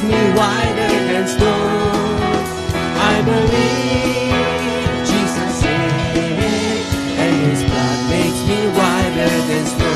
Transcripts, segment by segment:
makes me whiter than snow. I believe Jesus saved, and His blood makes me whiter than snow.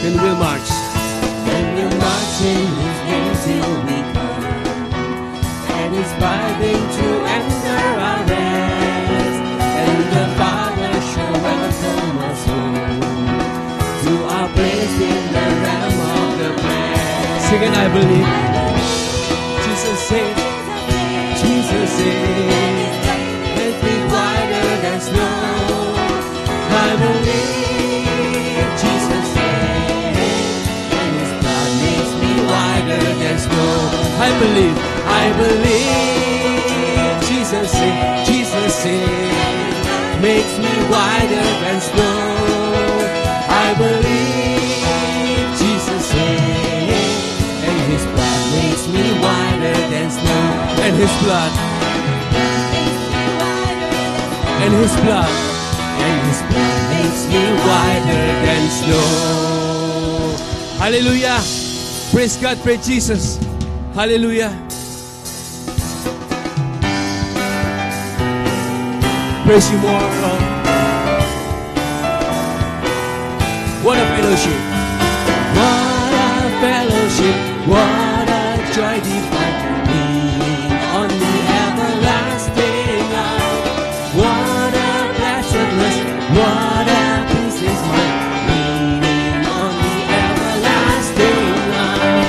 Then we'll march. Then we'll march in His name till we come, and His riding to enter our rest, and the Father shall welcome us home to our place in the realm of the blessed. Sing it, I believe. Jesus said, Jesus said, make me whiter than snow. I believe. I believe, Jesus said, makes me whiter than snow. I believe, Jesus said, and His blood makes me whiter than snow. And His blood, and His blood, and His blood makes me whiter than snow. Hallelujah. Praise God, praise Jesus. Hallelujah. Praise you more, Lord. What a fellowship. What a fellowship. What a joy divine. Leaning on the everlasting love. What a blessedness. What a peace is mine. Leaning on the everlasting love.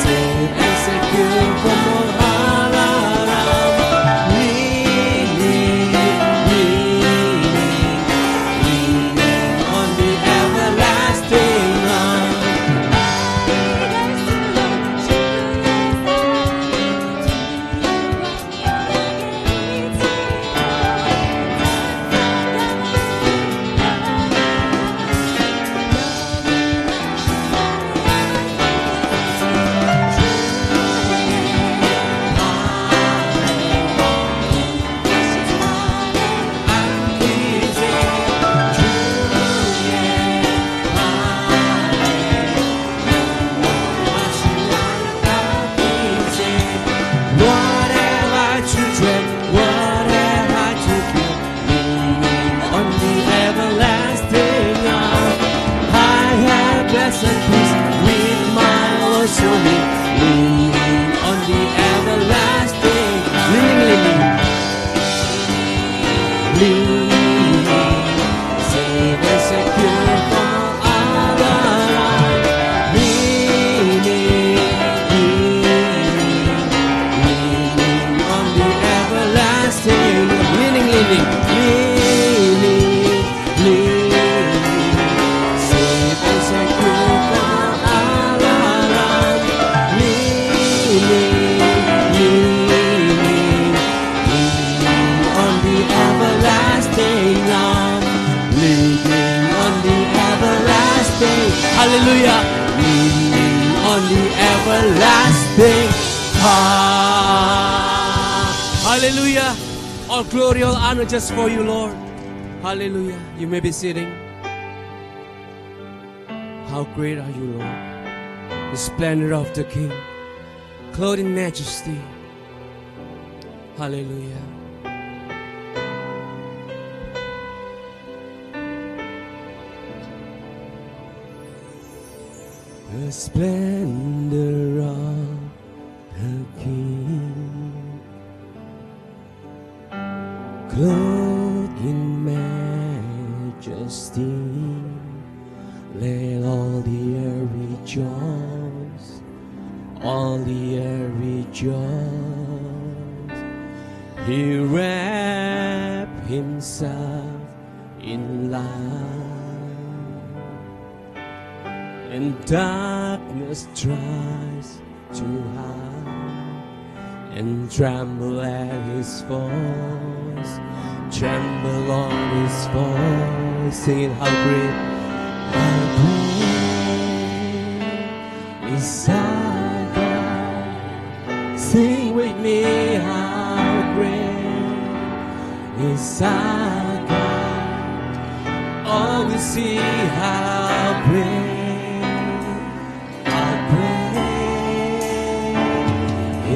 Safe and secure from all harm. On the everlasting love. Hallelujah. On the everlasting. Hallelujah. All glory, all honor just for you, Lord. Hallelujah. You may be sitting. How great are you, Lord? The splendor of the King, clothed in majesty. Hallelujah. The splendor of the King, clothed in majesty. Let all the earth rejoice, all the earth rejoice. He wrapped himself in light, and darkness tries to hide, and tremble at his voice, tremble on his voice, singing how great is our God. Sing with me, how great is our God. Oh, we see how great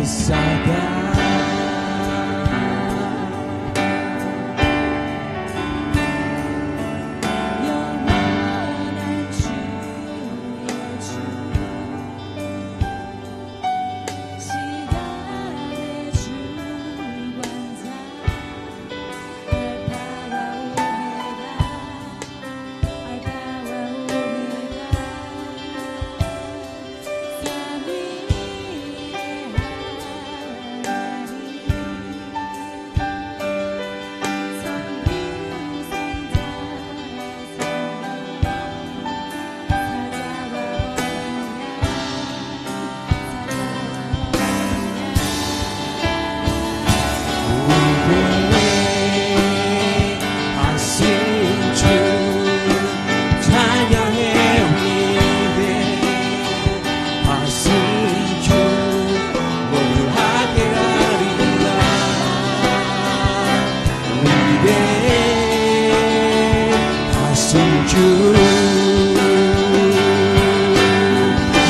is our God.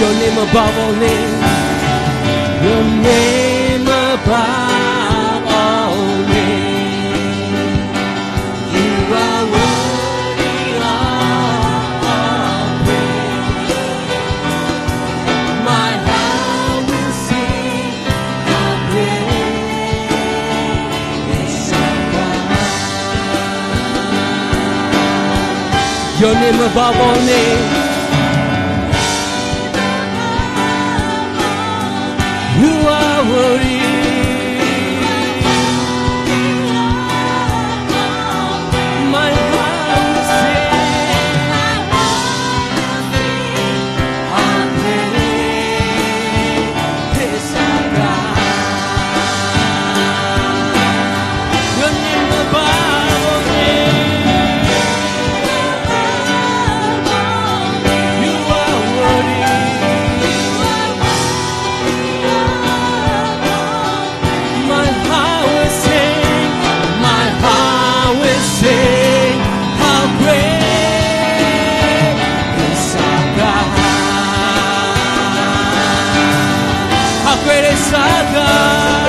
Your name above all names, your name above all names. You are worthy of all praise. My heart will sing how great is our God. Your name above all names. You are worthy. My heart will sing how great is our God. Your name above all names. You are worthy. How great is our God. How great is our God.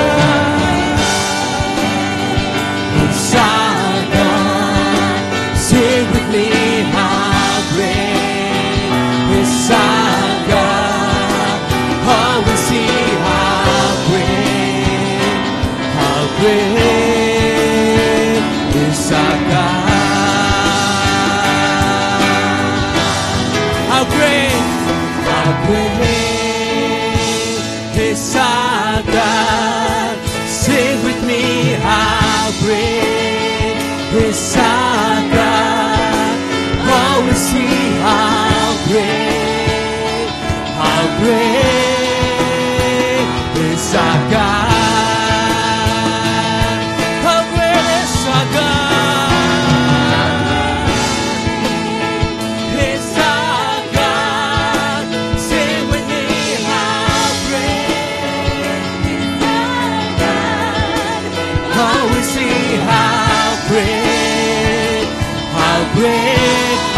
It's our God. Sing with me, how great is our God. Oh, we see how great is our God. How great is our God. Sing with me, how great is our God. Oh, we see how great is our God.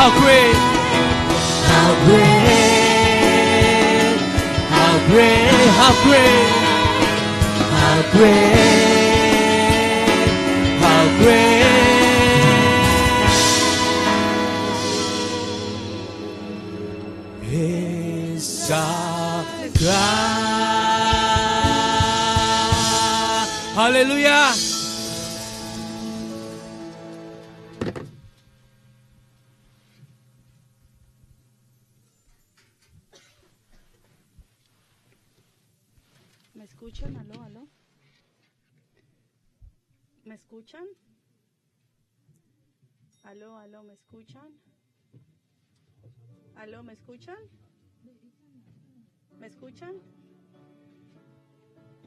How great, how great, how great, how great, how great, how great is our God. Hallelujah. ¿Me escuchan? Aló, aló. ¿Me escuchan? Aló, aló, ¿me escuchan? Aló, ¿me escuchan? ¿Me escuchan?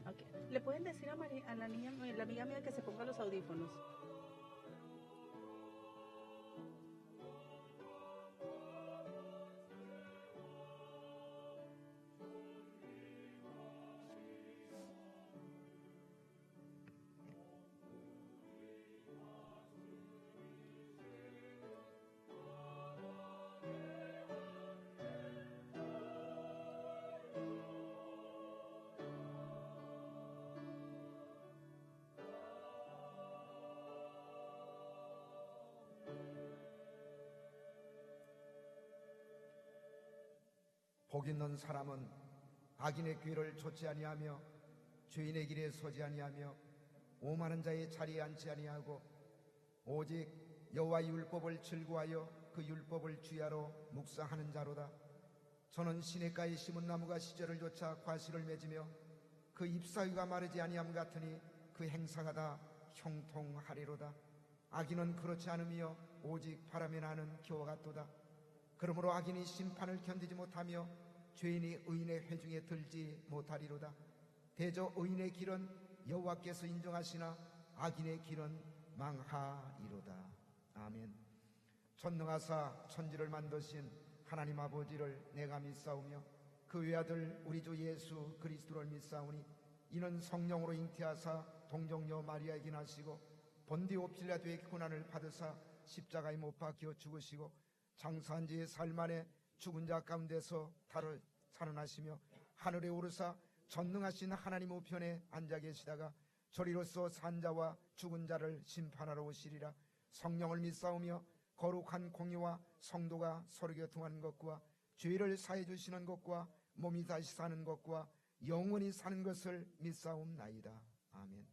Okay. ¿Le pueden decir a la niña, la amiga mía, que se ponga los audífonos? 복 있는 사람은 악인의 궤를 좇지 아니하며 죄인의 길에 서지 아니하며 오만한 자의 자리에 앉지 아니하고 오직 여호와의 율법을 즐거워하여 그 율법을 주야로 묵상하는 자로다. 저는 시냇가에 심은 나무가 시절을 좇아 과실을 맺으며 그 잎사귀가 마르지 아니함 같으니 그 행사가 다 형통하리로다. 악인은 그렇지 않으며 오직 바람에 나는 겨와 같도다. 그러므로 악인이 심판을 견디지 못하며 죄인이 의인의 회중에 들지 못하리로다. 대저 의인의 길은 여호와께서 인정하시나 악인의 길은 망하리로다. 아멘. 전능하사 천지를 만드신 하나님 아버지를 내가 믿사오며 그 외아들 우리 주 예수 그리스도를 믿사오니 이는 성령으로 잉태하사 동정녀 마리아에게 나시고 본디오 필라도의 고난을 받으사 십자가에 못 박혀 죽으시고 장사한 지 사흘 만에 죽은 자 가운데서 살아나시며 하늘에 오르사 전능하신 하나님 우편에 앉아 계시다가 저리로서 산 자와 죽은 자를 심판하러 오시리라. 성령을 믿사오며 거룩한 공의와 성도가 서로 교통하는 것과 죄를 사해 주시는 것과 몸이 다시 사는 것과 영원히 사는 것을 믿사옵나이다. 아멘.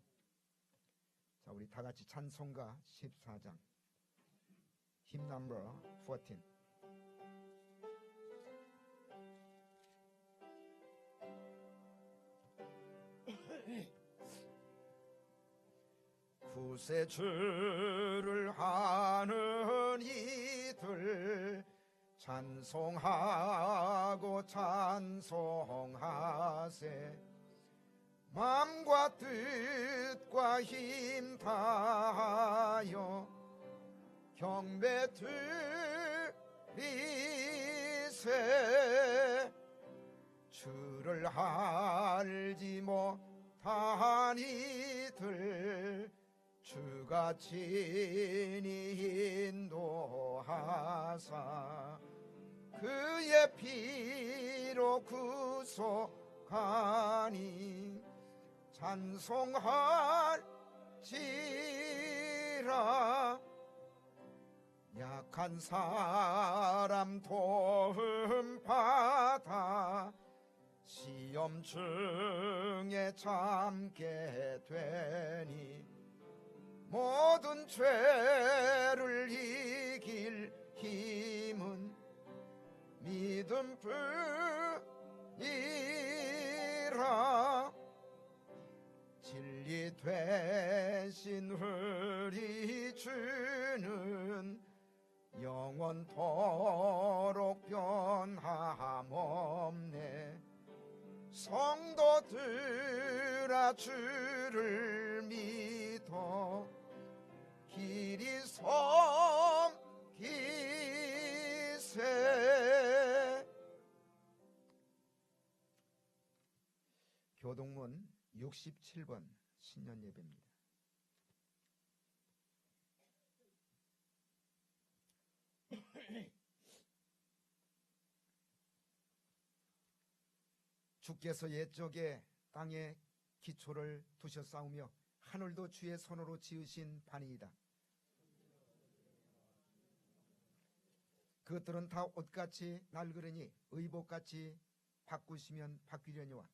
자, 우리 다 같이 찬송가 14장 Hymn number 14. 구세주를 하는 이들 찬송하고 찬송하세. 마음과 뜻과 힘 다하여 경배 드리세. 주를 알지 못한 이들 주가 친히 인도하사 그의 피로 구속하니 찬송할지라. 약한 사람 도움 받아 시험 중에 참게 되니 모든 죄를 이길 힘은 믿음뿐이라. 진리 되신 우리 주는 영원토록 변함없네. 성도들아 주를 믿어 길이 섬기세. 교동문 67번 신년 예배입니다. 주께서 옛적에 땅에 기초를 두셨사오며 하늘도 주의 손으로 지으신 반이이다. 그것들은 다 옷같이 낡으려니 의복같이 바꾸시면 바뀌려니와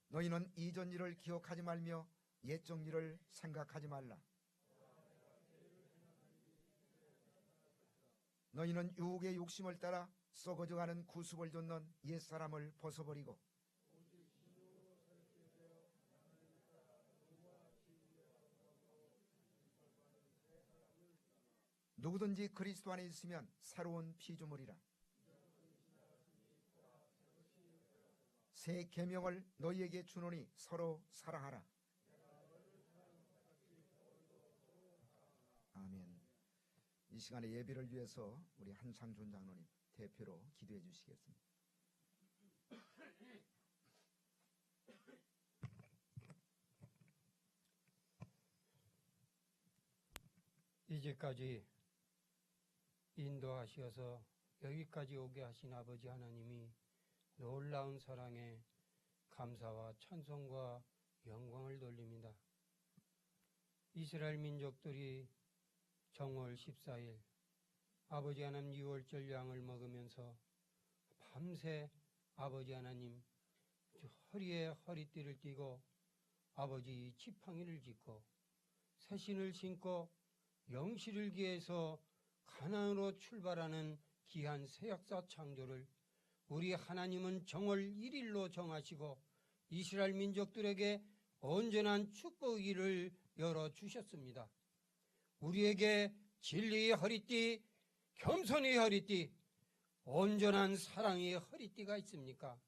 너희는 이전 일을 기억하지 말며 옛적 일을 생각하지 말라. 너희는 유혹의 욕심을 따라 썩어져가는 구습을 좇는 옛사람을 벗어버리고 누구든지 그리스도 안에 있으면 새로운 피조물이라. 새 계명을 너희에게 주노니 서로 사랑하라. 아멘. 이 시간에 예배를 위해서 우리 한창준 장로님 대표로 기도해 주시겠습니다. 이제까지 인도하시어서 여기까지 오게 하신 아버지 하나님이 놀라운 사랑에 감사와 찬송과 영광을 돌립니다. 이스라엘 민족들이 정월 14일 아버지 하나님 유월절 양을 먹으면서 밤새 아버지 하나님 허리에 허리띠를 띠고 아버지 지팡이를 짚고 새신을 신고 영시를 기해서 가나안으로 출발하는 귀한 새 역사 창조를 우리 하나님은 정월 1일로 정하시고 이스라엘 민족들에게 온전한 축복의 길을 열어주셨습니다. 우리에게 진리의 허리띠, 겸손의 허리띠, 온전한 사랑의 허리띠가 있습니까?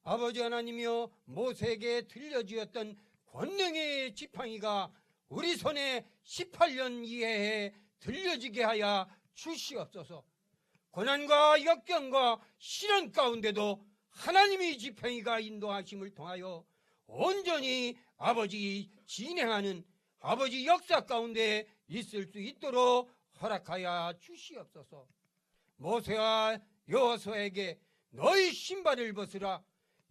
아버지 하나님이여 모세에게 들려주었던 권능의 지팡이가 우리 손에 18년 이내에 들려지게 하여 주시옵소서. 고난과 역경과 시련 가운데도 하나님의 지팡이가 인도하심을 통하여 온전히 아버지 진행하는 아버지 역사 가운데 있을 수 있도록 허락하여 주시옵소서. 모세와 여호수아에게 너희 신발을 벗으라.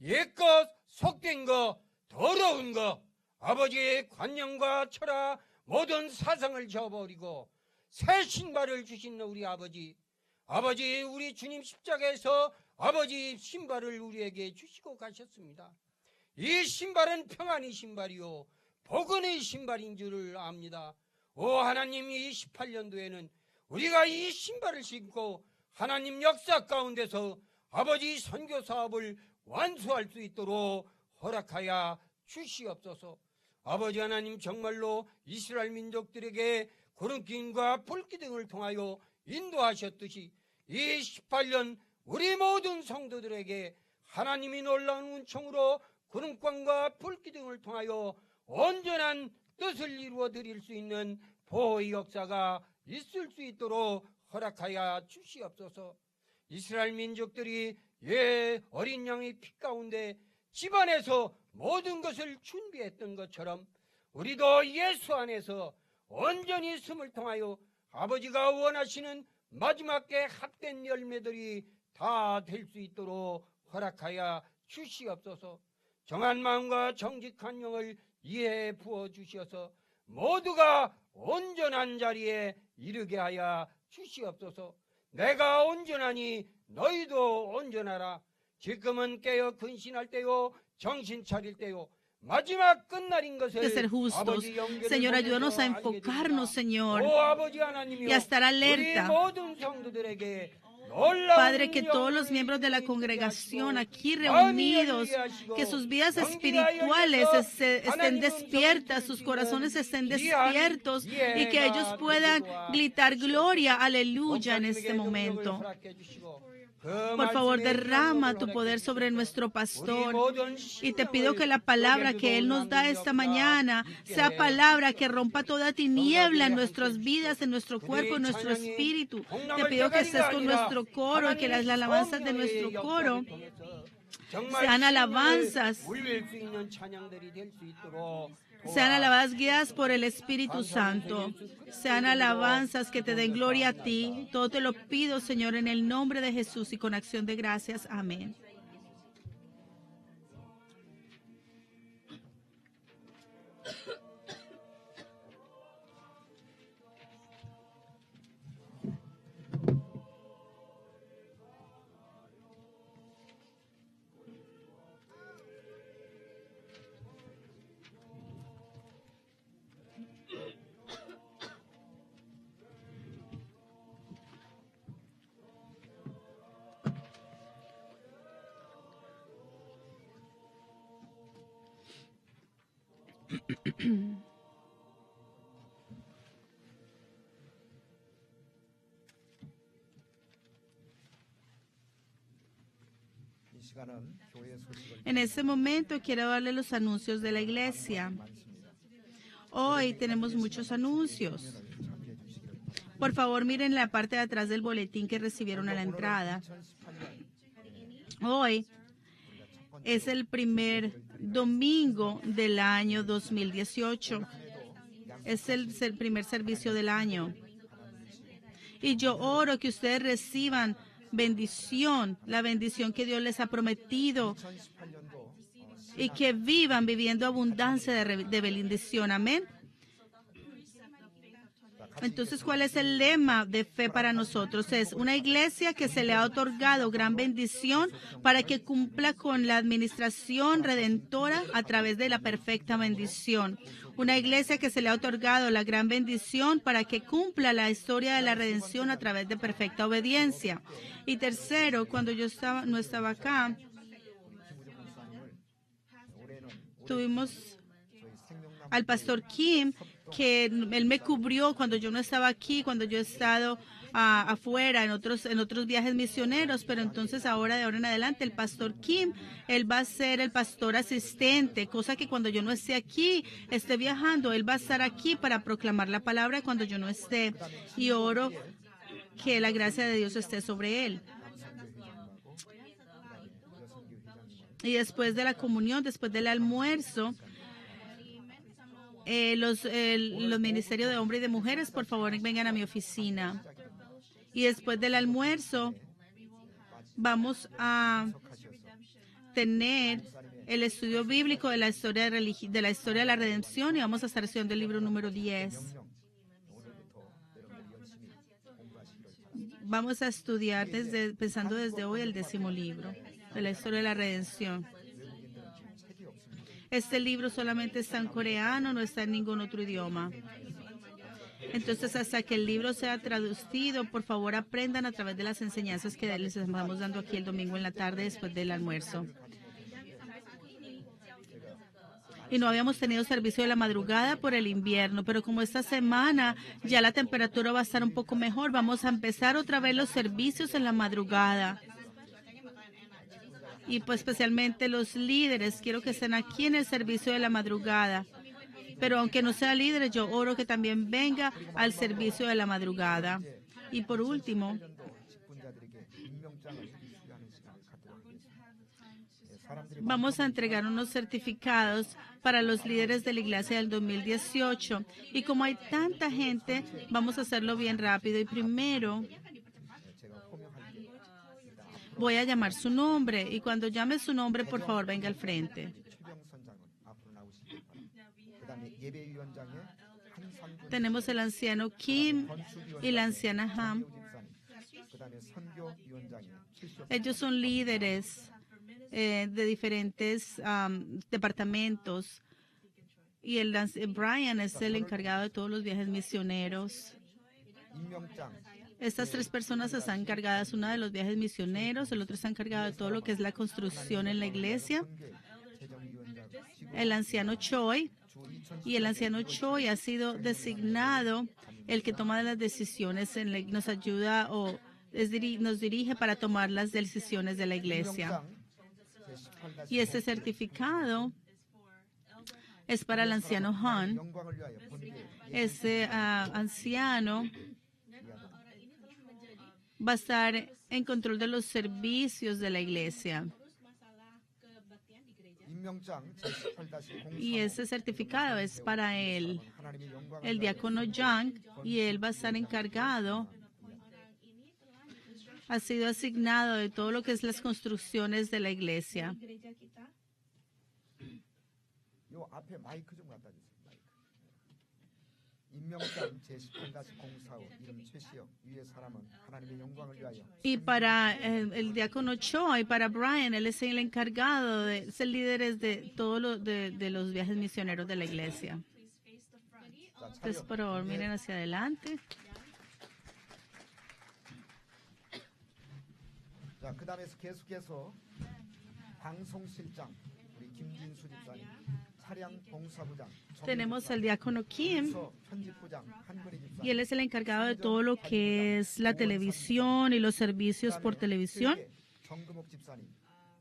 옛것, 속된 것, 더러운 것, 아버지의 관념과 철학, 모든 사상을 저버리고 새 신발을 주신 우리 아버지, 우리 주님 십자가에서 아버지 신발을 우리에게 주시고 가셨습니다. 이 신발은 평안의 신발이요 복원의 신발인 줄을 압니다. 오 하나님, 이 18년도에는 우리가 이 신발을 신고 하나님 역사 가운데서 아버지 선교 사업을 완수할 수 있도록 허락하여 주시옵소서. 아버지 하나님, 정말로 이스라엘 민족들에게 구름기둥과 불기둥을 통하여 인도하셨듯이 이 18년 우리 모든 성도들에게 하나님이 놀라운 은총으로 구름광과 불기둥을 통하여 온전한 뜻을 이루어 드릴 수 있는 보호의 역사가 있을 수 있도록 허락하여 주시옵소서. 이스라엘 민족들이 어린 양의 피 가운데 집안에서 모든 것을 준비했던 것처럼 우리도 예수 안에서 온전히 숨을 통하여 아버지가 원하시는 마지막에 합된 열매들이 다 될 수 있도록 허락하여 주시옵소서. 정한 마음과 정직한 영을 이해해 부어주셔서 모두가 온전한 자리에 이르게 하여 주시옵소서. 내가 온전하니 너희도 온전하라. 지금은 깨어 근신할 때요 정신 차릴 때요 마지막 끝날인 것을 de ser justos. Señor, ayúdanos a enfocarnos, Señor, y a estar alerta. Padre, que todos los miembros de la congregación aquí reunidos, que sus vidas espirituales estén despiertas, sus corazones estén despiertos y que ellos puedan gritar gloria, aleluya en este momento. Por favor, derrama tu poder sobre nuestro pastor y te pido que la palabra que él nos da esta mañana sea palabra que rompa toda tiniebla en nuestras vidas, en nuestro cuerpo, en nuestro espíritu. Te pido que estés con nuestro coro y que las alabanzas de nuestro coro sean alabanzas Sean alabadas guiadas por el Espíritu Santo. Sean alabanzas que te den gloria a ti. Todo te lo pido, Señor, en el nombre de Jesús y con acción de gracias. Amén. 이 시간은 교회 소식을 En este momento quiero darle los anuncios de la iglesia. Hoy tenemos muchos anuncios. Por favor, miren la parte de atrás del boletín que recibieron a la entrada. Hoy es el primer domingo del año 2018. Es el primer servicio del año. Y yo oro que ustedes reciban bendición, la bendición que Dios les ha prometido y que vivan viviendo abundancia de bendición. Amén. Entonces, ¿cuál es el lema de fe para nosotros? Es una iglesia que se le ha otorgado gran bendición para que cumpla con la administración redentora a través de la perfecta bendición. Una iglesia que se le ha otorgado la gran bendición para que cumpla la historia de la redención a través de perfecta obediencia. Y tercero, cuando yo no estaba acá, tuvimos al pastor Kim, que él me cubrió cuando yo no estaba aquí, cuando yo he estado afuera en otros viajes misioneros, pero entonces ahora de ahora en adelante el pastor Kim, él va a ser el pastor asistente, cosa que cuando yo no esté aquí, esté viajando, él va a estar aquí para proclamar la palabra cuando yo no esté, y oro que la gracia de Dios esté sobre él. Y después de la comunión, después del almuerzo, los ministerios de hombres y de mujeres, por favor, vengan a mi oficina. Y después del almuerzo, vamos a tener el estudio bíblico de la historia de la redención y vamos a estar estudiando el libro número 10. Vamos a estudiar pensando desde hoy el 10º libro de la historia de la redención. Este libro solamente está en coreano, no está en ningún otro idioma. Entonces, hasta que el libro sea traducido, por favor aprendan a través de las enseñanzas que les estamos dando aquí el domingo en la tarde después del almuerzo. Y no habíamos tenido servicio de la madrugada por el invierno, pero como esta semana ya la temperatura va a estar un poco mejor, vamos a empezar otra vez los servicios en la madrugada. Y pues especialmente los líderes, quiero que estén aquí en el servicio de la madrugada. Pero aunque no sea líder, yo oro que también venga al servicio de la madrugada. Y por último, vamos a entregar unos certificados para los líderes de la iglesia del 2018. Y como hay tanta gente, vamos a hacerlo bien rápido. Y primero voy a llamar su nombre. Y cuando llame su nombre, por favor, venga al frente. Tenemos el anciano Kim y la anciana Ham. Ellos son líderes de diferentes departamentos. Y Brian es el encargado de todos los viajes misioneros. Estas tres personas están encargadas, una de los viajes misioneros, el otro está encargado de todo lo que es la construcción en la iglesia. El anciano Choi. Y el anciano Choi ha sido designado el que toma las decisiones, nos ayuda o nos dirige para tomar las decisiones de la iglesia. Y este certificado es para el anciano Han. Ese anciano va a estar en control de los servicios de la iglesia. 임명장 제18-03 Y ese certificado es para él, 하나님의 영광을 el diácono Young, y él va a estar encargado, ha sido asignado de todo lo que es las construcciones de la iglesia. 요 앞에 마이크 좀 갖다 주세요. 마이크. 임명장 제18-045 이름 최시영 위의 사람은 하나님의 영광을 위하여 Y para el diácono Cho y para Brian, él es el encargado, es el líder de todos de los viajes misioneros de la iglesia. 자, Entonces, por favor, miren hacia adelante. 자, 그다음에 계속해서 방송실장 우리 김진수 집사님, 차량 봉사부장, Tenemos al diácono Kim, 편집부장 한근희 y 집사님, él es el encargado de todo lo que es la televisión y los servicios por televisión. 정금옥 집사님,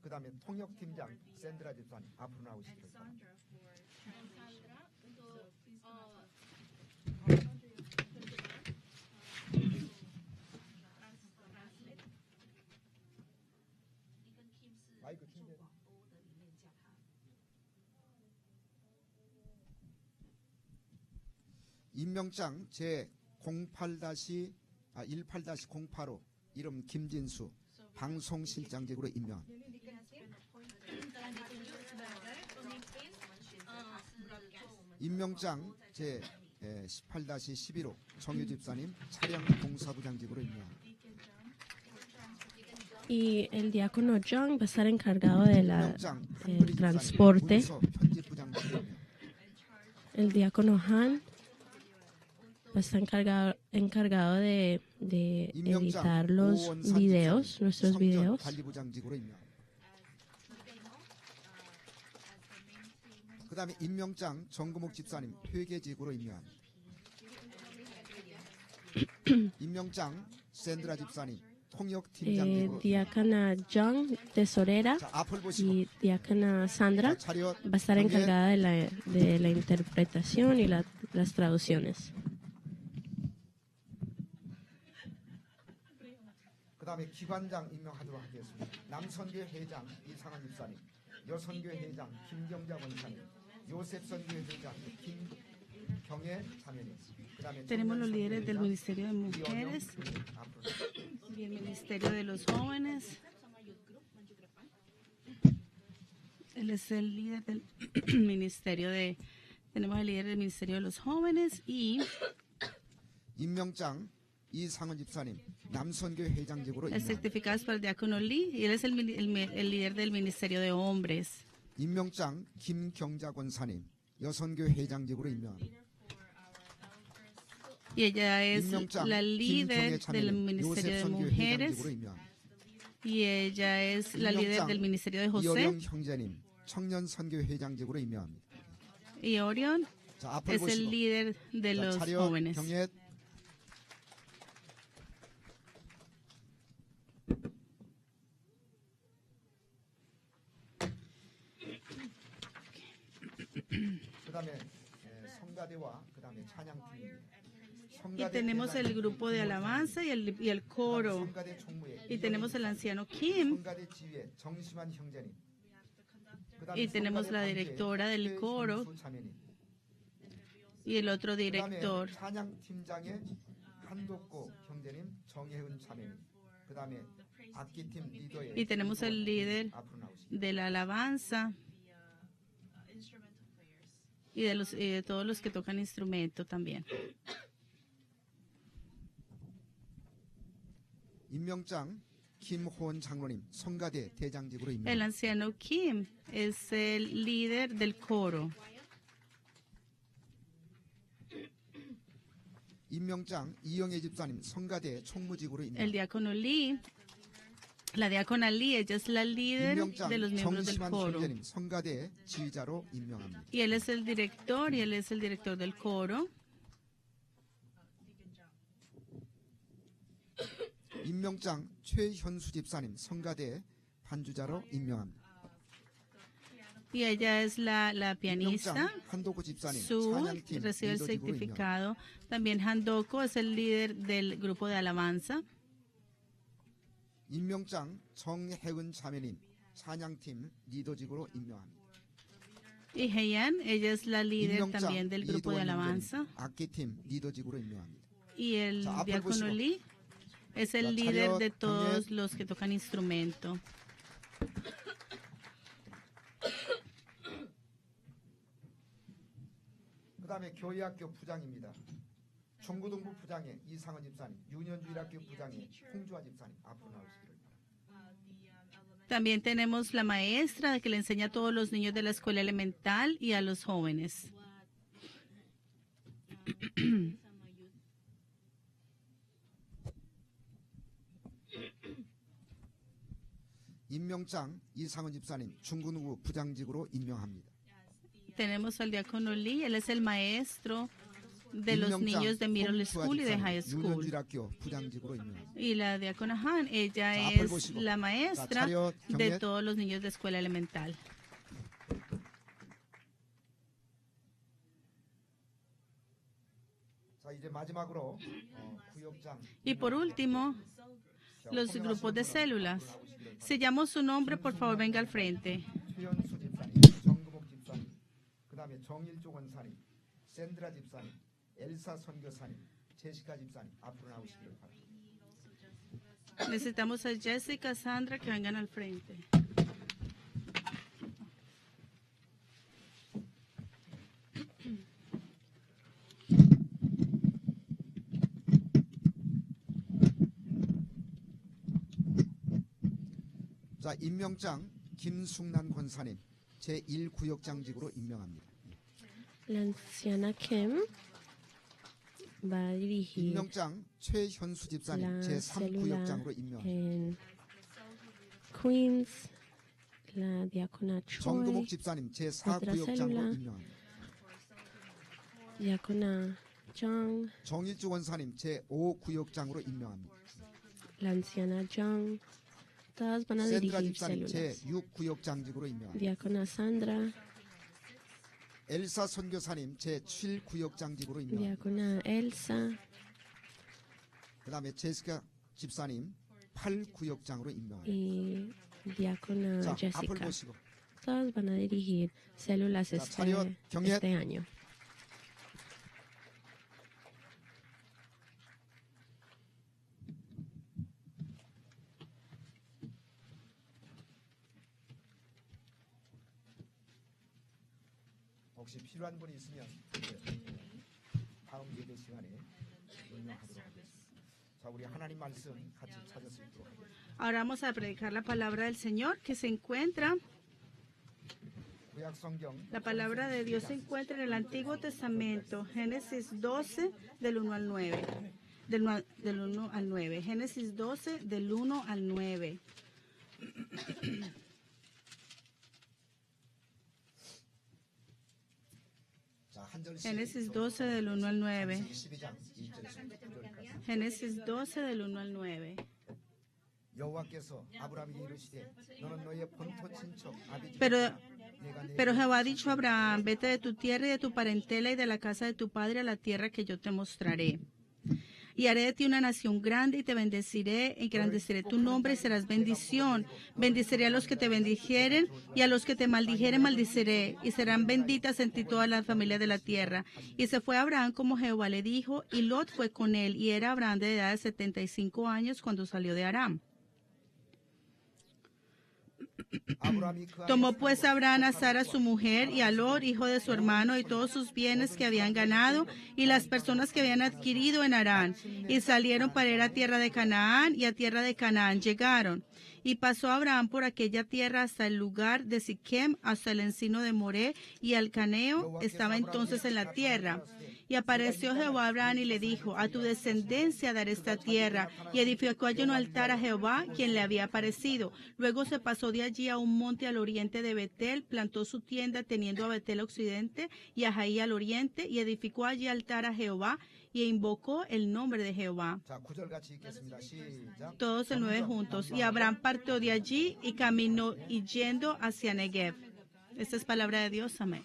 그다음에 통역팀장 샌드라 집사님 앞으로 나오시도록 바랍니다. 마이크 켜세요. 임명장 제18-085 이름 김진수 방송실장직으로 임명. 임명장 제18-11호 정유 집사님 차량 봉사부장직으로 임명. Y el diácono John va a estar encargado de 임명장 del 한근희 transporte. 집사님 문서 편집부장직으로 임명. El diácono Han va a estar encargado de 임명장 editar los 오원산 videos, 집사님 nuestros 성전 videos. 관리부장직으로 임명. 그다음에 임명장 정금옥 집사님 회계직으로 임명. 임명장 샌드라 집사님 통역팀장직으로. Diácona John, tesorera, 자, 앞을 보시고 y diácona Sandra 자, 차렷 va a estar 경례. encargada de la interpretación y las traducciones. 그다음에 기관장 임명하도록 하겠습니다. 남선교회 회장 이상한 집사님, 여선교회 회장 김경자 원사님, 요셉선교회 회장 김경애 자매님. 그다음에 Tenemos los líderes del Ministerio de 이원영 Mujeres 앞으로. y el Ministerio de los Jóvenes. Él es el líder del Ministerio tenemos el líder del Ministerio de los Jóvenes y 임명장 이상은 집사님 남선교회 회장직으로 el 임명. certificado es para el diácono Lee y él es el líder del Ministerio de Hombres. 임명장 김경자 권사님 여선교회 회장직으로 임명. Y ella es 임명장 la 김경애 líder del 자매님 Ministerio de 요셉선교회 Mujeres 회장직으로 임명. y ella es la líder del Ministerio de José. 이어령 형제님 청년선교회 회장직으로 임명. Y Orión 자, 앞을 es el 보시고 líder de 자, los 차렷 jóvenes. 경례. 그다음에 성가대와 그다음에 찬양팀입니다. Y tenemos el grupo de alabanza y el coro. 성가대 총무회 Y tenemos el anciano Kim. 성가대 지휘회 정심환 형제님. Y tenemos la directora del coro y el otro director. 찬양팀장의 한독고 형제님 정혜은 자매님. 그다음에 악기팀 리더의 Y tenemos el líder 앞으로 나오시죠. de la alabanza y de todos los que tocan instrumento también. 임명장 김호원 장로님 성가대 대장직으로 임명. El anciano Kim es el líder del coro. 임명장 이영애 집사님 성가대 총무직으로 임명. El diácono Lee, la diácona Lee, ella es la líder 임명장 de los miembros del 정심환 coro. 형제님 성가대 지휘자로 임명합니다. Y él es el director y él es el director del coro. 임명장 최현수 집사님 성가대 반주자로 임명합니다. Y ella es la pianista. 임명장 한도구 집사님 Su 찬양팀 recibe el 리더직으로 임명. certificado. También Handoko es el líder del grupo de alabanza. 임명장 정혜은 자매님 찬양팀 리더직으로 임명합니다. Y Heian, ella es la líder 임명장 también del grupo de 이도원 alabanza. 형제는 악기팀 리더직으로 임명합니다. Y el 자, 앞을 diácono 보시고. Lee es 자, el líder 차렷, de todos 경례. los que tocan instrumento. 그다음에 교회학교 부장입니다. 중고등부 부장의 이상은 집사님, 유년주일학교 부장의 홍주아 집사님 앞으로 나오시기를 바랍니다. También tenemos la maestra que le enseña a todos los niños de la escuela elemental y a los jóvenes. 임명장 이상은 집사님 중고등부 부장직으로 임명합니다. Tenemos al diácono Lee, él es el maestro de los 임명장 niños de middle 홍주아 school y de high 집사님 school. 유년주일학교 부장직으로 임명합니다. Y la diácona Han, ella 자, 앞을 es 보시고. la 자, maestra 차렷, de 경례. todos los niños de escuela elemental. 자, 이제 마지막으로 구역장 Y por último, los grupos de células. Si llamo su nombre, por favor, venga al frente. 최연수 집사님, 정금옥 집사님, 그다음에 정일조 원사님, 샌드라 집사님, 엘사 선교사님, 제시카 집사님 앞으로 나오시기를 바랍니다. Necesitamos a Jessica, Sandra, que vengan al frente. 자, 임명장 김숙란 권사님 제1구역장직으로 임명합니다. La anciana Kim va a dirigir 임명장 최현수 집사님 la célula 제3구역장으로 임명합니다. en Queens, la diácona Choi, 정금옥 집사님 제4구역장으로 임명합니다. diácona Jung, 정일주 원사님 제5구역장으로 임명합니다. la anciana Jung. Todas van a 샌드라 dirigir 집사님 células. 제6구역장직으로 임명합니다. Diácona Sandra, 엘사 선교사님 제7구역장직으로 임명합니다. diácona Elsa, 그 다음에 제시카 집사님 8구역장으로 임명합니다. y diácona 자, 앞을 Jessica. 보시고 Todos van a dirigir células 자, 차렷, 경례. este año. 혹시 필요한 분이 있으면 다음 예배 시간에 임명하도록 하겠습니다. 자, 우리 하나님 말씀 같이 찾을 수 있도록 하겠습니다. Ahora vamos a predicar la palabra del Señor que se encuentra. 구약 성경 La palabra de Dios se encuentra en el Antiguo Testamento, Génesis 12, del 1 al 9. Del 1 al 9. Génesis 12, del 1 al 9. 자, 한 절씩 Génesis 12, del 1 al 9. 12장 2절에서 9절까지 Génesis 12, del 1 al 9. 여호와께서 아브라함에게 이르시되 너는 너의 본토 친척 아비집 Pero Jehová ha dicho a Abraham, vete de tu tierra y de tu parentela y de la casa de tu padre a la tierra que yo te mostraré. Y haré de ti una nación grande y te bendeciré, engrandeceré tu nombre y serás bendición. Bendeciré a los que te bendijeren y a los que te maldijeren maldiciré. Y serán benditas en ti todas las familias de la tierra. Y se fue Abraham como Jehová le dijo, y Lot fue con él. Y era Abraham de edad de 75 años cuando salió de Aram. Tomó pues Abraham a Sara su mujer y a Lot, hijo de su hermano, y todos sus bienes que habían ganado y las personas que habían adquirido en Harán, y salieron para ir a tierra de Canaán, y a tierra de Canaán llegaron. Y pasó Abraham por aquella tierra hasta el lugar de Siquem, hasta el encino de Moré, y el caneo estaba entonces en la tierra. Y apareció Jehová a Abraham y le dijo, a tu descendencia daré esta tierra. Y edificó allí un altar a Jehová, quien le había aparecido. Luego se pasó de allí a un monte al oriente de Betel, plantó su tienda teniendo a Betel occidente y a Jaí al oriente, y edificó allí altar a Jehová, y invocó el nombre de Jehová. 자, 9절 같이 읽겠습니다. 시작. Todos el 9 juntos. Y Abraham partió de allí y caminó y yendo hacia Negev. Esta es palabra de Dios. Amén.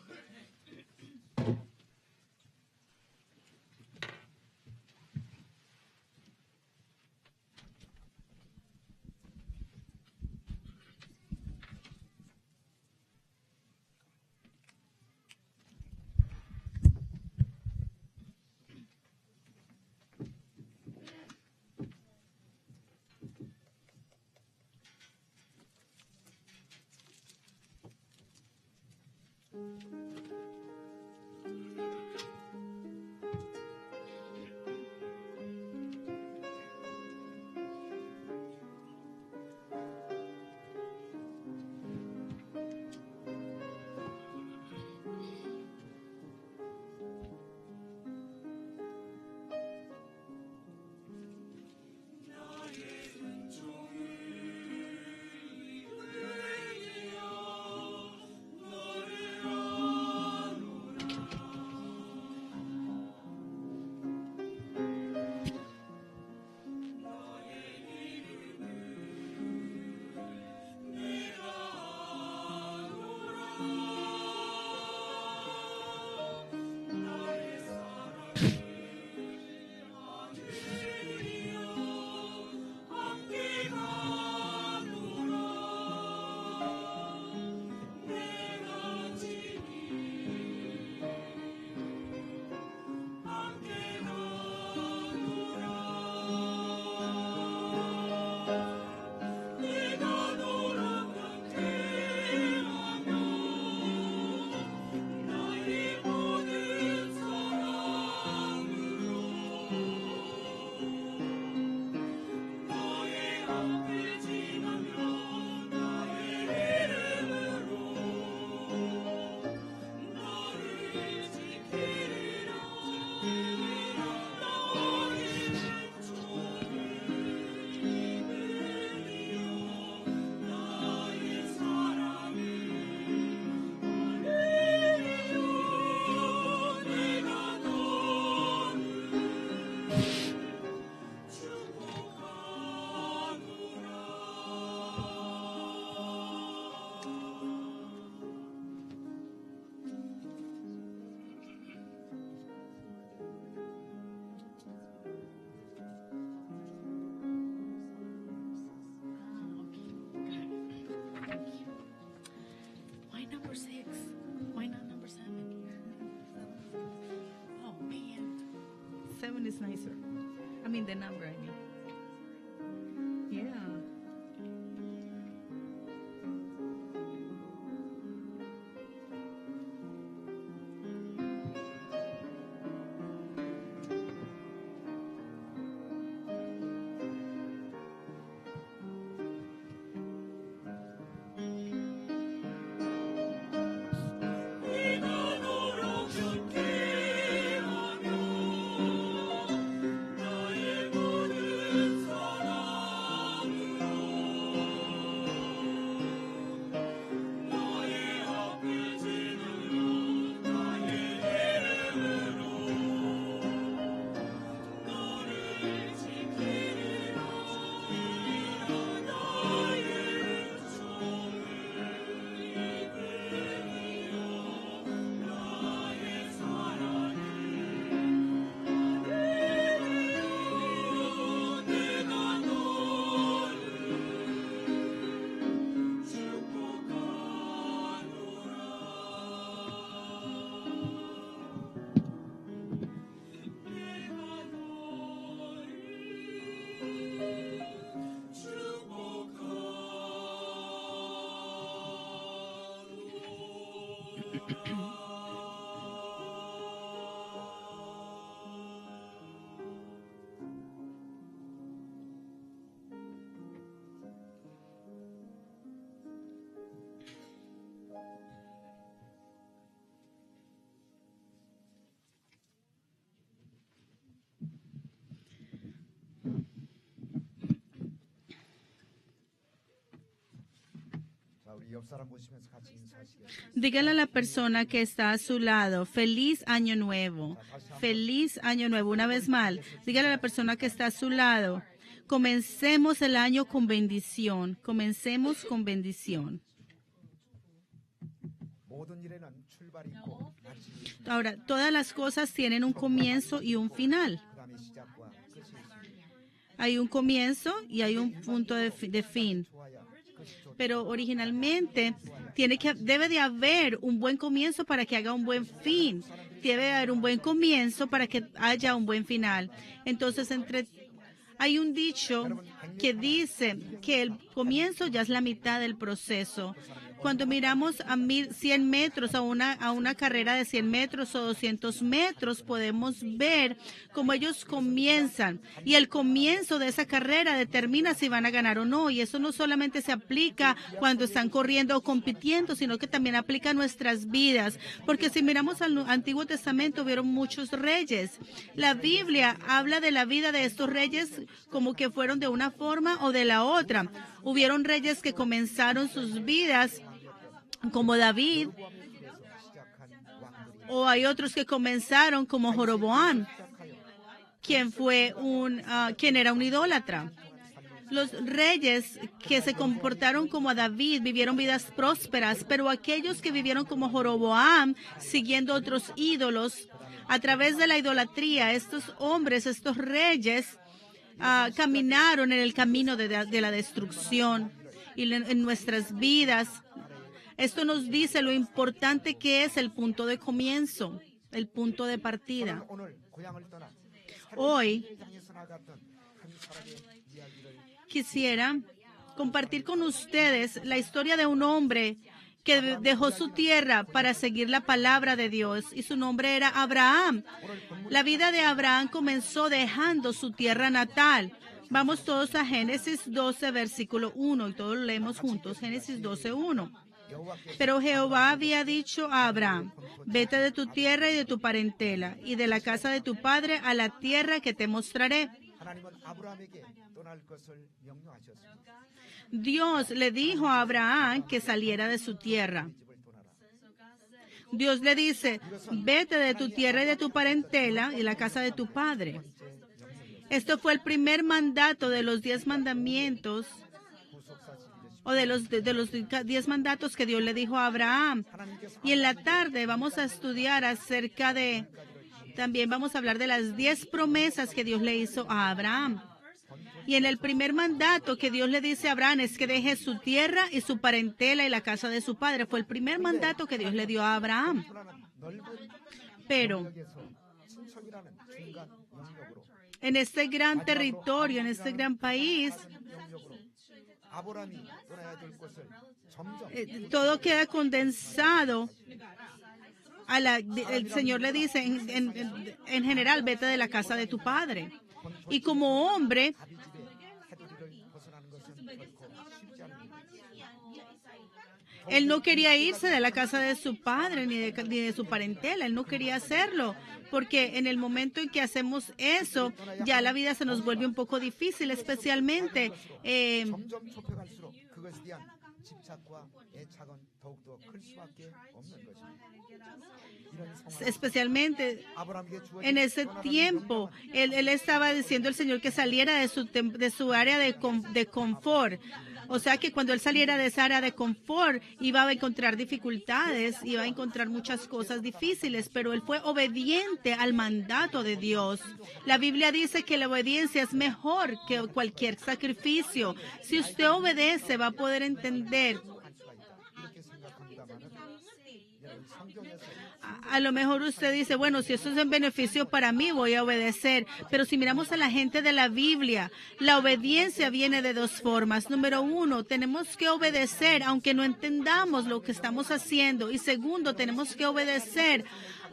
is nicer. I mean the number, I mean. Yeah. 자, 우리 옆 사람 보시면서 같이 인사하시겠습니다. Dígale a la persona que está a su lado, feliz año nuevo. Feliz año nuevo. Una vez más, dígale a la persona que está a su lado, comencemos el año con bendición. Comencemos con bendición. 모든 일에는 출발이 있고 마침이 있습니다. Ahora, todas las cosas tienen un comienzo y un final. 그다음에 시작과 끝이 있습니다. Hay un comienzo y hay un punto de fin. 좋아야 끝이 좋다. Pero originalmente debe de haber un buen comienzo para que haga un buen fin. Debe de haber un buen comienzo para que haya un buen final. Entonces, hay un dicho que dice que el comienzo ya es la mitad del proceso. Cuando miramos a 100 metros, a una carrera de 100 metros o 200 metros, podemos ver cómo ellos comienzan. Y el comienzo de esa carrera determina si van a ganar o no. Y eso no solamente se aplica cuando están corriendo o compitiendo, sino que también aplica a nuestras vidas. Porque si miramos al Antiguo Testamento, vieron muchos reyes. La Biblia habla de la vida de estos reyes como que fueron de una forma o de la otra. Hubieron reyes que comenzaron sus vidas como David, o hay otros que comenzaron como Jeroboam, quien era un idólatra. Los reyes que se comportaron como David vivieron vidas prósperas, pero aquellos que vivieron como Jeroboam, siguiendo otros ídolos, a través de la idolatría, estos hombres, estos reyes, caminaron en el camino de la destrucción. Y en nuestras vidas, esto nos dice lo importante que es el punto de comienzo, el punto de partida. 오늘 고향을 떠나 Hoy 세상에서 나갔던 한 사람의 이야기를 quisiera compartir con ustedes la historia de un hombre que dejó su tierra para seguir la palabra de Dios, y su nombre era Abraham. La vida de Abraham comenzó dejando su tierra natal. Vamos todos a Génesis 12, versículo 1, y todos lo leemos juntos. Génesis 12, 1. Pero Jehová había dicho a Abraham, vete de tu tierra y de tu parentela, y de la casa de tu padre a la tierra que te mostraré. 하나님은 아브라함에게 떠날 것을 명령하셨습니다. Dios le dijo a Abraham que saliera de su tierra. 집을 떠나라. Dios le dice, vete de tu tierra y de tu parentela y la casa de tu padre. Esto fue el primer mandato de los 10 mandamientos, o de los 10 mandatos que Dios le dijo a Abraham. Y en la tarde vamos a estudiar también vamos a hablar de las 10 promesas que Dios le hizo a Abraham. Y en el primer mandato que Dios le dice a Abraham es que deje su tierra y su parentela y la casa de su padre. Fue el primer mandato que Dios le dio a Abraham. Pero 천국이라는 중간 영역으로 en este gran territorio, en este gran país, 영역으로 아브라함이 떠나야 될 곳을 점점 todo queda condensado. El Señor le dice, en general, vete de la casa de tu padre. Y como hombre, 아비 집의 테두리를 벗어나는 것은 결코 쉽지 않은 일입니다. él no quería irse de la casa de su padre ni de su parentela. Él no quería hacerlo. Porque en el momento en que hacemos eso, ya la vida se nos vuelve un poco difícil, especialmente 점점 좁혀갈수록 그것에 대한 집착과 애착은 더욱더 클 수밖에 없는 것입니다. 이런 상황 especialmente 아브라함에게 주어진 en ese 떠나라는 tiempo. Él estaba diciendo al Señor que saliera de su área de confort. O sea que cuando él saliera de esa área de confort iba a encontrar dificultades, iba a encontrar muchas cosas difíciles, pero él fue obediente al mandato de Dios. La Biblia dice que la obediencia es mejor que cualquier sacrificio. Si usted obedece, va a poder entender. 이렇게 생각합니다만은 여러분 성경에서 A lo mejor usted dice, bueno, si eso es en beneficio para mí, voy a obedecer. Pero si miramos a la gente de la Biblia, la obediencia viene de dos formas. Número uno, tenemos que obedecer aunque no entendamos lo que estamos haciendo. Y segundo, tenemos que obedecer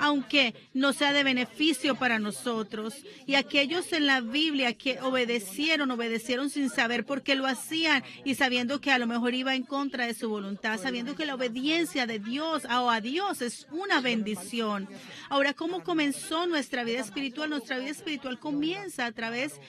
aunque no sea de beneficio para nosotros. Y aquellos en la Biblia que obedecieron sin saber por qué lo hacían y sabiendo que a lo mejor iba en contra de su voluntad, sabiendo que la obediencia de Dios o a Dios es una bendición. Ahora, ¿cómo comenzó nuestra vida espiritual? Nuestra vida espiritual comienza a través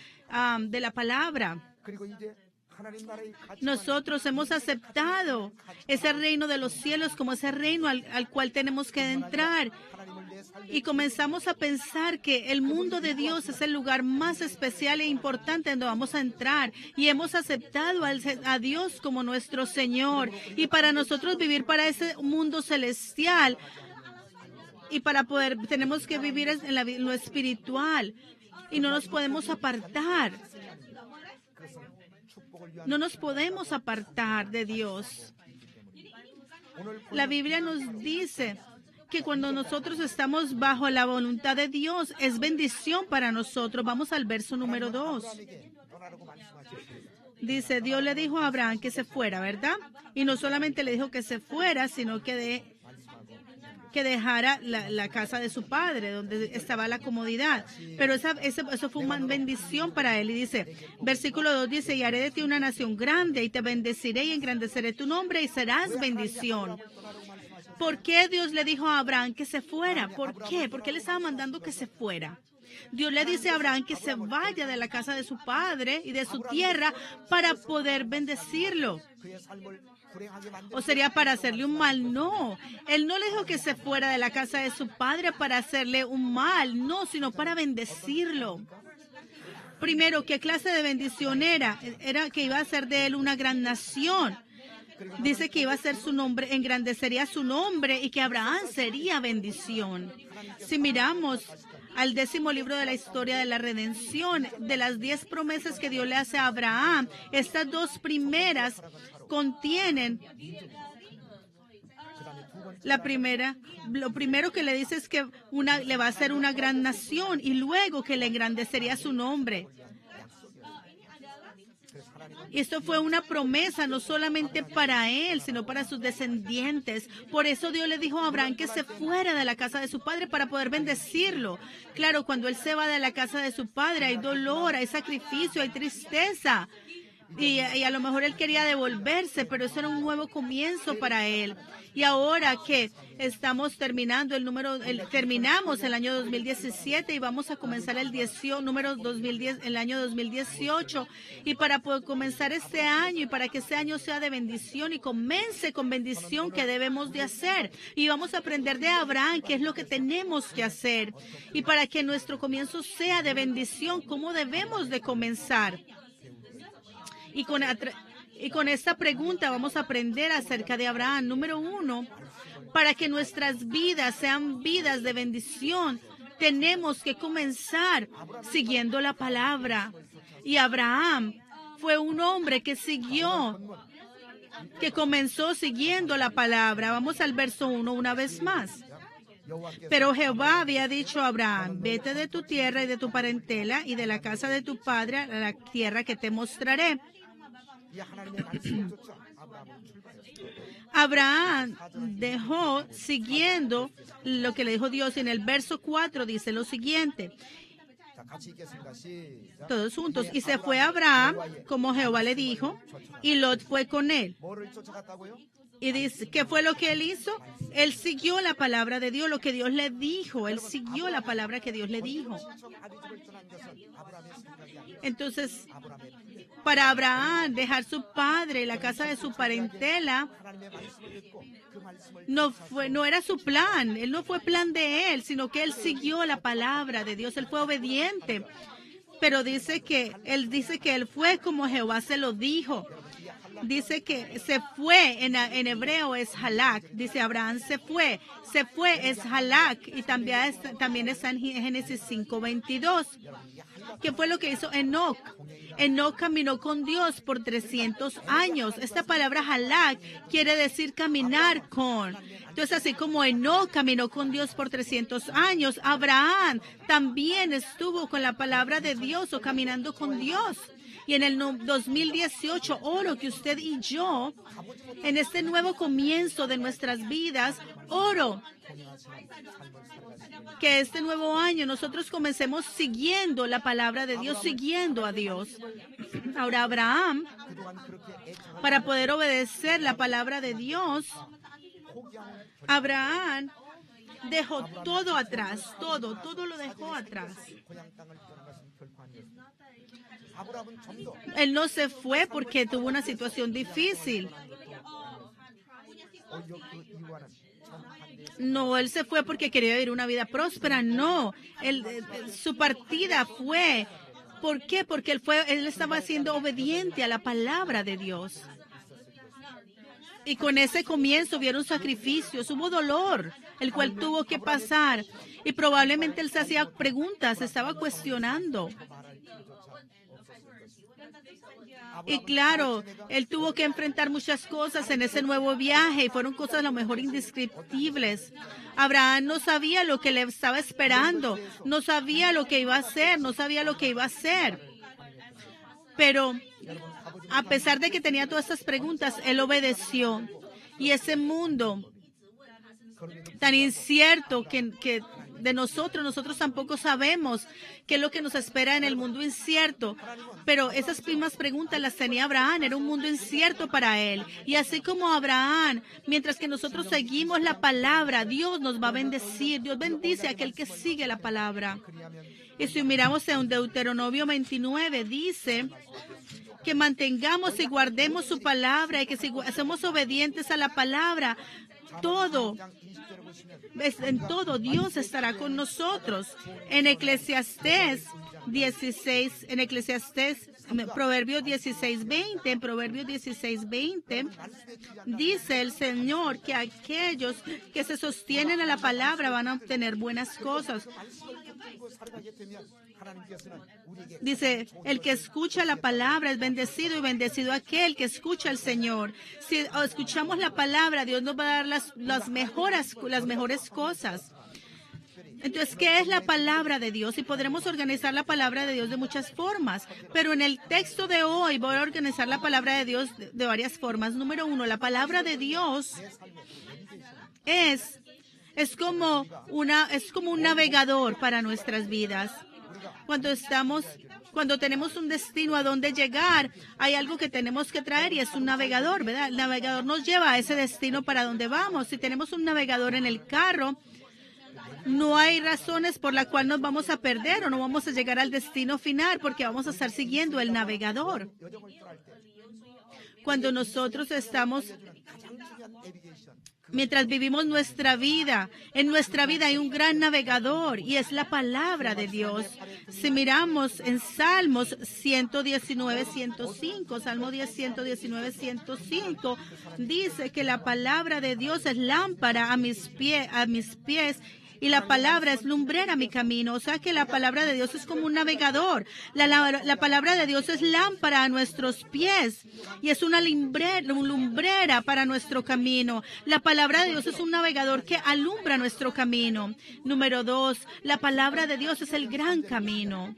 de la palabra. 그리고 이제 하나님 나라의 가치관이 Nosotros hemos aceptado ese reino de los cielos como ese reino al cual tenemos que entrar. 하나님을 내 삶에 Y comenzamos a pensar que el mundo de Dios es el lugar más especial e importante donde vamos a entrar. Y hemos aceptado a Dios como nuestro Señor. Y para nosotros vivir para ese mundo celestial, y para poder, tenemos que vivir en lo espiritual. Y no nos podemos apartar. 축복을 위한 No nos podemos apartar de Dios. 오늘 La Biblia nos dice que cuando nosotros estamos bajo la voluntad de Dios, es bendición para nosotros. Vamos al verso número 2. 아브라함에게 떠나라고 말씀하셨습니다. Dice, Dios le dijo a Abraham que se fuera, ¿verdad? Y no solamente le dijo que se fuera, sino que dejara la casa de su padre, donde estaba la comodidad. Pero eso fue una bendición para él. Y dice, versículo 2 dice, y haré de ti una nación grande, y te bendeciré y engrandeceré tu nombre, y serás bendición. ¿Por qué Dios le dijo a Abraham que se fuera? ¿Por qué? Porque él estaba mandando que se fuera. Dios le dice a Abraham que se vaya de la casa de su padre y de su tierra para poder bendecirlo. 그의 삶을 불행하게 만든 ¿O sería para hacerle un mal? No. Él no le dijo que se fuera de la casa de su padre para hacerle un mal, no, sino para bendecirlo. Primero, ¿qué clase de bendición era? Era que iba a hacer de él una gran nación. Dice que iba a ser su nombre, engrandecería su nombre y que Abraham sería bendición. Si miramos al 10º libro de la historia de la redención, de las 10 promesas que Dios le hace a Abraham, estas 2 primeras contienen la primera. Lo primero que le dice es que le va a hacer una gran nación y luego que le engrandecería su nombre. Y esto fue una promesa no solamente para él, sino para sus descendientes. Por eso Dios le dijo a Abraham que se fuera de la casa de su padre para poder bendecirlo. Claro, cuando él se va de la casa de su padre hay dolor, hay sacrificio, hay tristeza. Y a lo mejor él quería devolverse, pero eso era un nuevo comienzo para él. Y ahora que estamos terminando terminamos el año 2017 y vamos a comenzar el año 2018. Y para poder comenzar este año y para que este año sea de bendición y comience con bendición, ¿qué debemos de hacer? Y vamos a aprender de Abraham qué es lo que tenemos que hacer. Y para que nuestro comienzo sea de bendición, ¿cómo debemos de comenzar? Y con esta pregunta vamos a aprender acerca de Abraham. Número 1, para que nuestras vidas sean vidas de bendición, tenemos que comenzar siguiendo la palabra. Y Abraham fue un hombre que comenzó siguiendo la palabra. Vamos al verso 1 una vez más. Pero Jehová había dicho a Abraham, vete de tu tierra y de tu parentela y de la casa de tu padre a la tierra que te mostraré. 이 하나님의 말씀조차 아브라함을 출발했어요. Abraham dejó siguiendo lo que le dijo Dios. En el verso 4 dice lo siguiente, 자, 같이 읽겠습니다. 시작. todos juntos, y se fue Abraham como Jehová le dijo, y Lot fue con él. 뭐를 쫓아갔다고요? Y dice, ¿qué fue lo que él hizo? Él siguió la palabra de Dios, lo que Dios le dijo. Él siguió la palabra que Dios le dijo. 친척 아비집을 떠난 것은 아브라함의 생각이 아니라 Entonces, 아브라함의 para Abraham dejar su padre, la casa de su parentela, 하나님의 말씀을 듣고 그 말씀을 no era su plan. Él no fue plan de él, sino que él siguió la palabra de Dios. Él fue obediente. Pero dice que él fue como Jehová se lo dijo. Dice que se fue, en hebreo es halak. Dice Abraham se fue es halak. Y también está en Génesis 5:22. ¿Qué fue lo que hizo Enoc? Enoc caminó con Dios por 300 años. Esta palabra halak quiere decir caminar con. Entonces, así como Enoc caminó con Dios por 300 años, Abraham también estuvo con la palabra de Dios o caminando con Dios. Y en el 2018, oro que usted y yo, en este nuevo comienzo de nuestras vidas, oro que este nuevo año nosotros comencemos siguiendo la palabra de Dios, siguiendo a Dios. Ahora Abraham, para poder obedecer la palabra de Dios, Abraham dejó todo atrás, todo lo dejó atrás. 고향 땅을 떠난 것은 결코 아니었습니다. 아브라함은 좀 더 Él no se fue porque tuvo una situación difícil. 오히려 그 이유와는 정반대의 No, él se fue porque quería vivir una vida próspera. No, su partida fue. ¿Por qué? Porque él estaba siendo obediente a la palabra de Dios. Y con ese comienzo hubieron sacrificios, hubo dolor, el cual tuvo que pasar. Y probablemente él se hacía preguntas, se estaba cuestionando. Y claro, él tuvo que enfrentar muchas cosas en ese nuevo viaje y fueron cosas a lo mejor indescriptibles. Abraham no sabía lo que le estaba esperando, no sabía lo que iba a hacer, no sabía lo que iba a hacer. Pero a pesar de que tenía todas estas preguntas, él obedeció. Y ese mundo tan incierto que de nosotros tampoco sabemos qué es lo que nos espera en el mundo incierto. Pero esas mismas preguntas las tenía Abraham, era un mundo incierto para él. Y así como Abraham, mientras que nosotros seguimos la palabra, Dios nos va a bendecir. Dios bendice a aquel que sigue la palabra. Y si miramos en Deuteronomio 29, dice que mantengamos y guardemos su palabra y que si somos obedientes a la palabra, en todo Dios estará con nosotros. En Eclesiastés 16, Proverbios 16:20, en Proverbios 16:20, dice el Señor que aquellos que se sostienen a la palabra van a obtener buenas cosas. Dice, el que escucha la palabra es bendecido y bendecido aquel que escucha al Señor. Si escuchamos la palabra, Dios nos va a dar las mejores cosas. Entonces, ¿qué es la palabra de Dios? Y podremos organizar la palabra de Dios de muchas formas. Pero en el texto de hoy voy a organizar la palabra de Dios de varias formas. Número 1, la palabra de Dios es como un navegador para nuestras vidas. Cuando tenemos un destino a donde llegar, hay algo que tenemos que traer y es un navegador, ¿verdad? El navegador nos lleva a ese destino para donde vamos. Si tenemos un navegador en el carro, no hay razones por las cuales nos vamos a perder o no vamos a llegar al destino final porque vamos a estar siguiendo el navegador. Cuando nosotros mientras vivimos nuestra vida, en nuestra vida hay un gran navegador y es la palabra de Dios. Si miramos en Salmos 119, 105, Salmo 119, 105, dice que la palabra de Dios es lámpara a mis pies y la palabra es lumbrera a mi camino. O sea que la palabra de Dios es como un navegador. La palabra de Dios es lámpara a nuestros pies y es una lumbrera para nuestro camino. La palabra de Dios es un navegador que alumbra nuestro camino. Número 2, la palabra de Dios es el gran camino.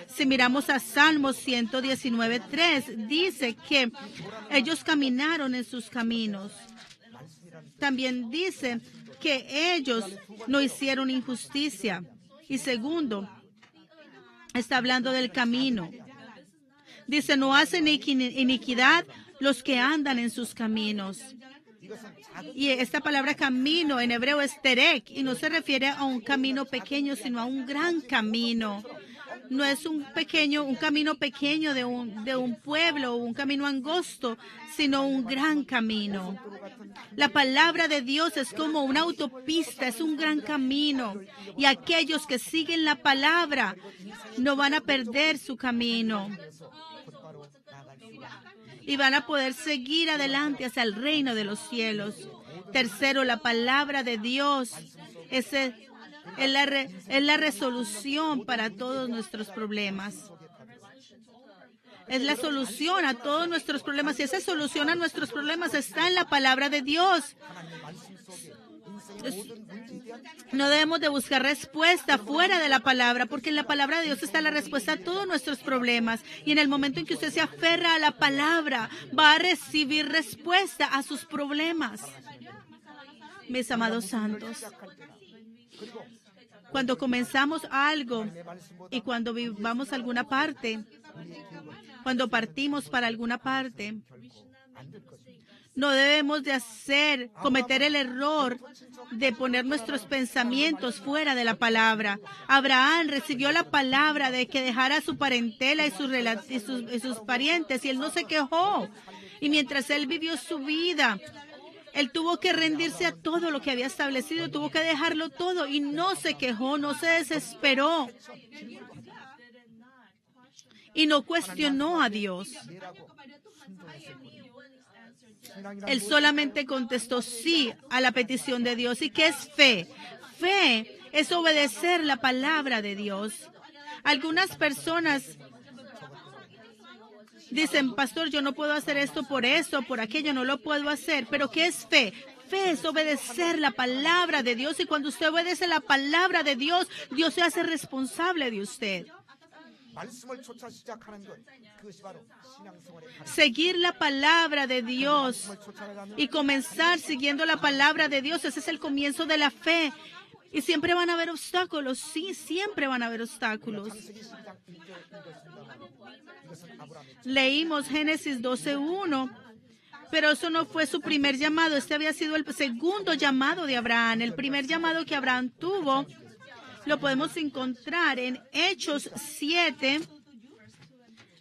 Si miramos a Salmos 119:3, dice que ellos caminaron en sus caminos. También dice que ellos no hicieron injusticia. Y segundo, está hablando del camino. Dice, no hacen iniquidad los que andan en sus caminos. Y esta palabra camino en hebreo es terek, y no se refiere a un camino pequeño, sino a un gran camino. No es un camino pequeño de un pueblo o un camino angosto, sino un gran camino. La palabra de Dios es como una autopista, es un gran camino. Y aquellos que siguen la palabra no van a perder su camino. Y van a poder seguir adelante hacia el reino de los cielos. Tercero, la palabra de Dios es la resolución para todos nuestros problemas. Es la solución a todos nuestros problemas. Y esa solución a nuestros problemas está en la palabra de Dios. No debemos de buscar respuesta fuera de la palabra, porque en la palabra de Dios está la respuesta a todos nuestros problemas. Y en el momento en que usted se aferra a la palabra, va a recibir respuesta a sus problemas. Mis amados santos, cuando comenzamos algo y cuando vamos a alguna parte, cuando partimos para alguna parte, no debemos de cometer el error de poner nuestros pensamientos fuera de la palabra. Abraham recibió la palabra de que dejara su parentela y sus parientes, y él no se quejó. Y mientras él vivió su vida, él tuvo que rendirse a todo lo que había establecido, tuvo que dejarlo todo, y no se quejó, no se desesperó. Y no cuestionó a Dios. Él solamente contestó sí a la petición de Dios. ¿Y qué es fe? Fe es obedecer la palabra de Dios. Algunas personas dicen, pastor, yo no puedo hacer esto, por aquello, no lo puedo hacer. ¿Pero qué es fe? Fe es obedecer la palabra de Dios. Y cuando usted obedece la palabra de Dios, Dios se hace responsable de usted. Seguir la palabra de Dios y comenzar siguiendo la palabra de Dios, ese es el comienzo de la fe. Y siempre van a haber obstáculos, sí, siempre van a haber obstáculos. Leímos Génesis 12:1, pero eso no fue su primer llamado. Este había sido el segundo llamado de Abraham. El primer llamado que Abraham tuvo lo podemos encontrar en Hechos 7,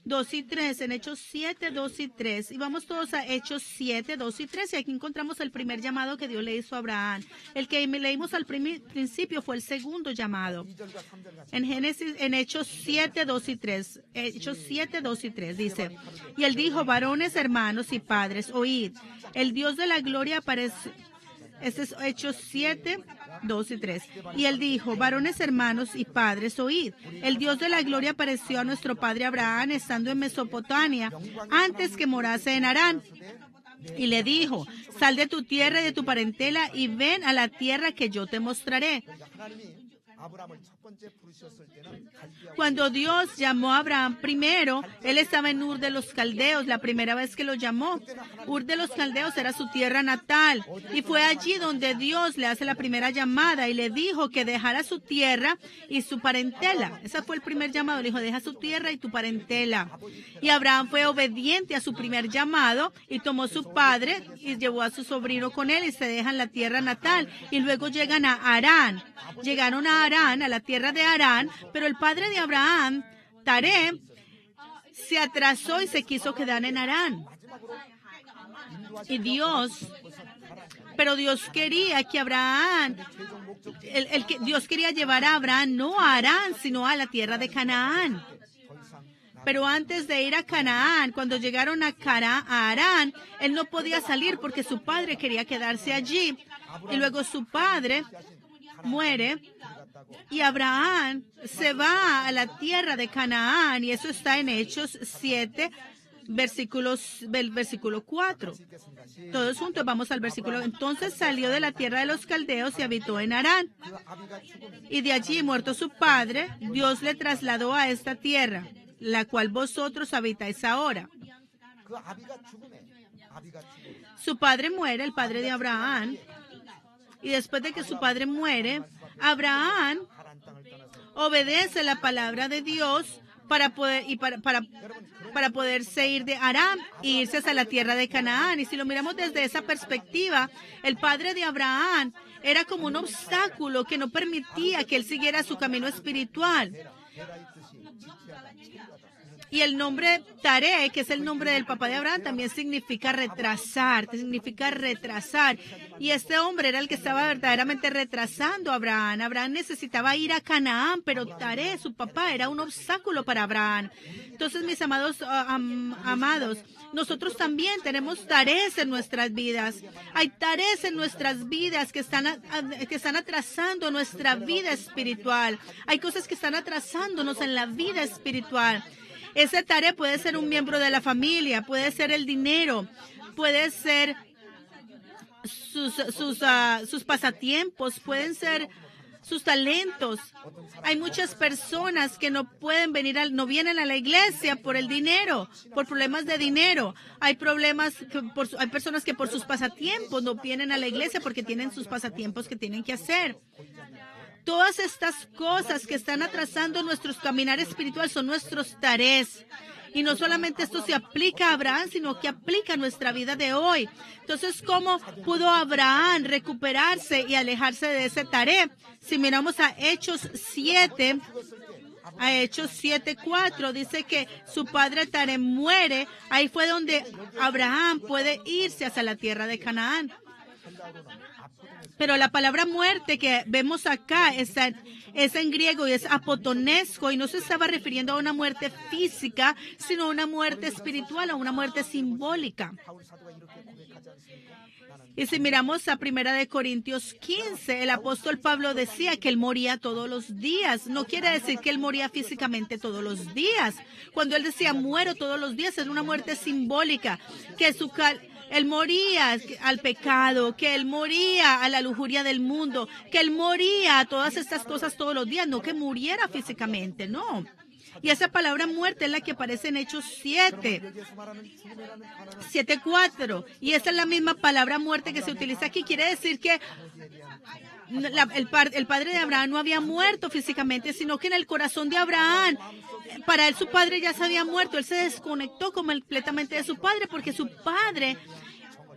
2 y 3, en Hechos 7, 2 y 3. Y vamos todos a Hechos 7, 2 y 3. Y aquí encontramos el primer llamado que Dios le hizo a Abraham. El que leímos al principio fue el segundo llamado. En Hechos 7, 2 y 3. Hechos 7, 2 y 3 dice, y él dijo, varones, hermanos y padres, oíd, el Dios de la gloria apareció. Este es Hechos 7, 2 y 3. Y él dijo, varones, hermanos y padres, oíd. El Dios de la gloria apareció a nuestro padre Abraham estando en Mesopotamia, antes que morase en Harán. Y le dijo, sal de tu tierra y de tu parentela y ven a la tierra que yo te mostraré. Cuando Dios llamó a Abraham primero, él estaba en Ur de los Caldeos, la primera vez que lo llamó. Ur de los Caldeos era su tierra natal, y fue allí donde Dios le hace la primera llamada y le dijo que dejara su tierra y su parentela. Ese fue el primer llamado, le dijo, deja su tierra y tu parentela. Y Abraham fue obediente a su primer llamado y tomó su padre y llevó a su sobrino con él y se dejan la tierra natal. Y luego llegan a Harán. Llegaron a Harán, a la tierra de Harán, pero el padre de Abraham, Taré, se atrasó y se quiso quedar en Harán. Y Dios quería que Abraham, Dios quería llevar a Abraham no a Harán, sino a la tierra de Canaán. Pero antes de ir a Canaán, cuando llegaron a Harán, él no podía salir porque su padre quería quedarse allí. Y luego su padre muere y Abraham se va a la tierra de Canaán, y eso está en Hechos 7, versículo 4. Todos juntos vamos al versículo. Entonces salió de la tierra de los caldeos y habitó en Harán. Y de allí, muerto su padre, Dios le trasladó a esta tierra, la cual vosotros habitáis ahora. Su padre muere, el padre de Abraham, y después de que su padre muere, Abraham obedece la palabra de Dios para poderse ir de Aram e irse hacia la tierra de Canaán. Y si lo miramos desde esa perspectiva, el padre de Abraham era como un obstáculo que no permitía que él siguiera su camino espiritual. Y el nombre Taré, que es el nombre del papá de Abraham, también significa retrasar, Y este hombre era el que estaba verdaderamente retrasando a Abraham. Abraham necesitaba ir a Canaán, pero Taré, su papá, era un obstáculo para Abraham. Entonces, mis amados, nosotros también tenemos tareas en nuestras vidas. Hay tareas en nuestras vidas que están atrasando nuestra vida espiritual. Hay cosas que están atrasándonos en la vida espiritual. Esa tarea puede ser un miembro de la familia, puede ser el dinero, puede ser sus pasatiempos, pueden ser sus talentos. Hay muchas personas que no vienen a la iglesia por el dinero, por problemas de dinero. Hay personas que por sus pasatiempos no vienen a la iglesia porque tienen sus pasatiempos que tienen que hacer. Todas estas cosas que están atrasando nuestros caminar espiritual son nuestros tareas. Y no solamente esto se aplica a Abraham, sino que aplica a nuestra vida de hoy. Entonces, ¿cómo pudo Abraham recuperarse y alejarse de ese tarea? Si miramos a Hechos 7:4, dice que su padre Taré muere. Ahí fue donde Abraham puede irse hacia la tierra de Canaán. Pero la palabra muerte que vemos acá es en griego y es apotonesco, y no se estaba refiriendo a una muerte física, sino a una muerte espiritual, a una muerte simbólica. Y si miramos a 1 Corintios 15, el apóstol Pablo decía que él moría todos los días. No quiere decir que él moría físicamente todos los días. Cuando él decía muero todos los días, es una muerte simbólica, que él moría al pecado, que él moría a la lujuria del mundo, que él moría a todas estas cosas todos los días, no que muriera físicamente, no. Y esa palabra muerte es la que aparece en Hechos 7:4. Y esa es la misma palabra muerte que se utiliza aquí. Quiere decir que el padre de Abraham no había muerto físicamente, sino que en el corazón de Abraham, para él su padre ya se había muerto. Él se desconectó completamente de su padre porque su padre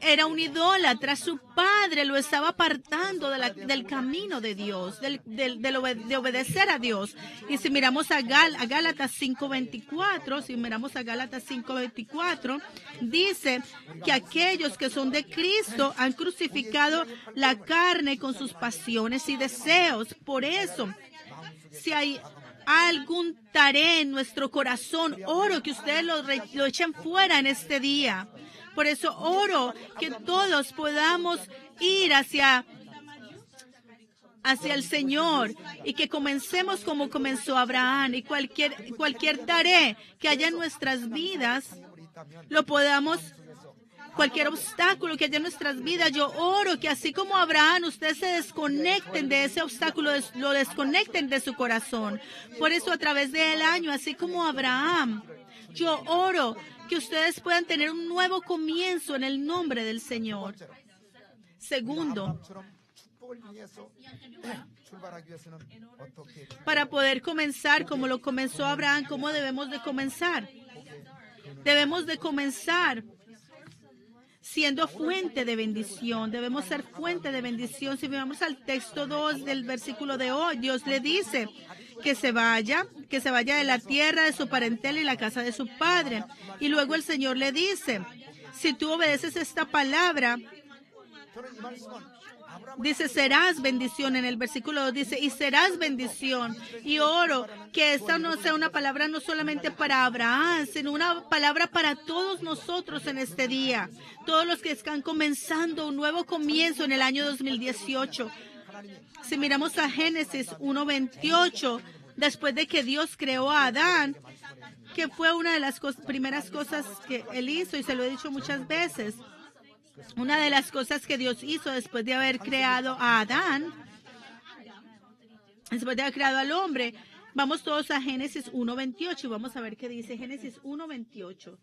era un idólatra. Su padre lo estaba apartando del camino de Dios, de obedecer a Dios. Y si miramos a Gálatas 5:24, dice que aquellos que son de Cristo han crucificado la carne con sus pasiones y deseos. Por eso, si hay algún tarea en nuestro corazón, oro que ustedes lo echen fuera en este día. Por eso oro que todos podamos ir hacia el Señor y que comencemos como comenzó Abraham, y cualquier tarea que haya en nuestras vidas, cualquier obstáculo que haya en nuestras vidas, yo oro que así como Abraham, ustedes se desconecten de ese obstáculo, lo desconecten de su corazón. Por eso a través del año, así como Abraham, yo oro que ustedes puedan tener un nuevo comienzo en el nombre del Señor. Segundo, para poder comenzar como lo comenzó Abraham, ¿cómo debemos de comenzar? Debemos de comenzar siendo fuente de bendición. Debemos ser fuente de bendición. Si vamos al texto 2 del versículo de hoy, Dios le dice que se vaya de la tierra de su parentela y la casa de su padre. Y luego el Señor le dice, si tú obedeces esta palabra, dice, serás bendición. En el versículo 2 dice, y serás bendición. Y oro que esta no sea una palabra no solamente para Abraham, sino una palabra para todos nosotros en este día. Todos los que están comenzando un nuevo comienzo en el año 2018. Si miramos a Génesis 1:28, después de que Dios creó a Adán, que fue una de las primeras cosas que él hizo, y se lo he dicho muchas veces, una de las cosas que Dios hizo después de haber creado a Adán, después de haber creado al hombre, vamos todos a Génesis 1:28 y vamos a ver qué dice Génesis 1:28.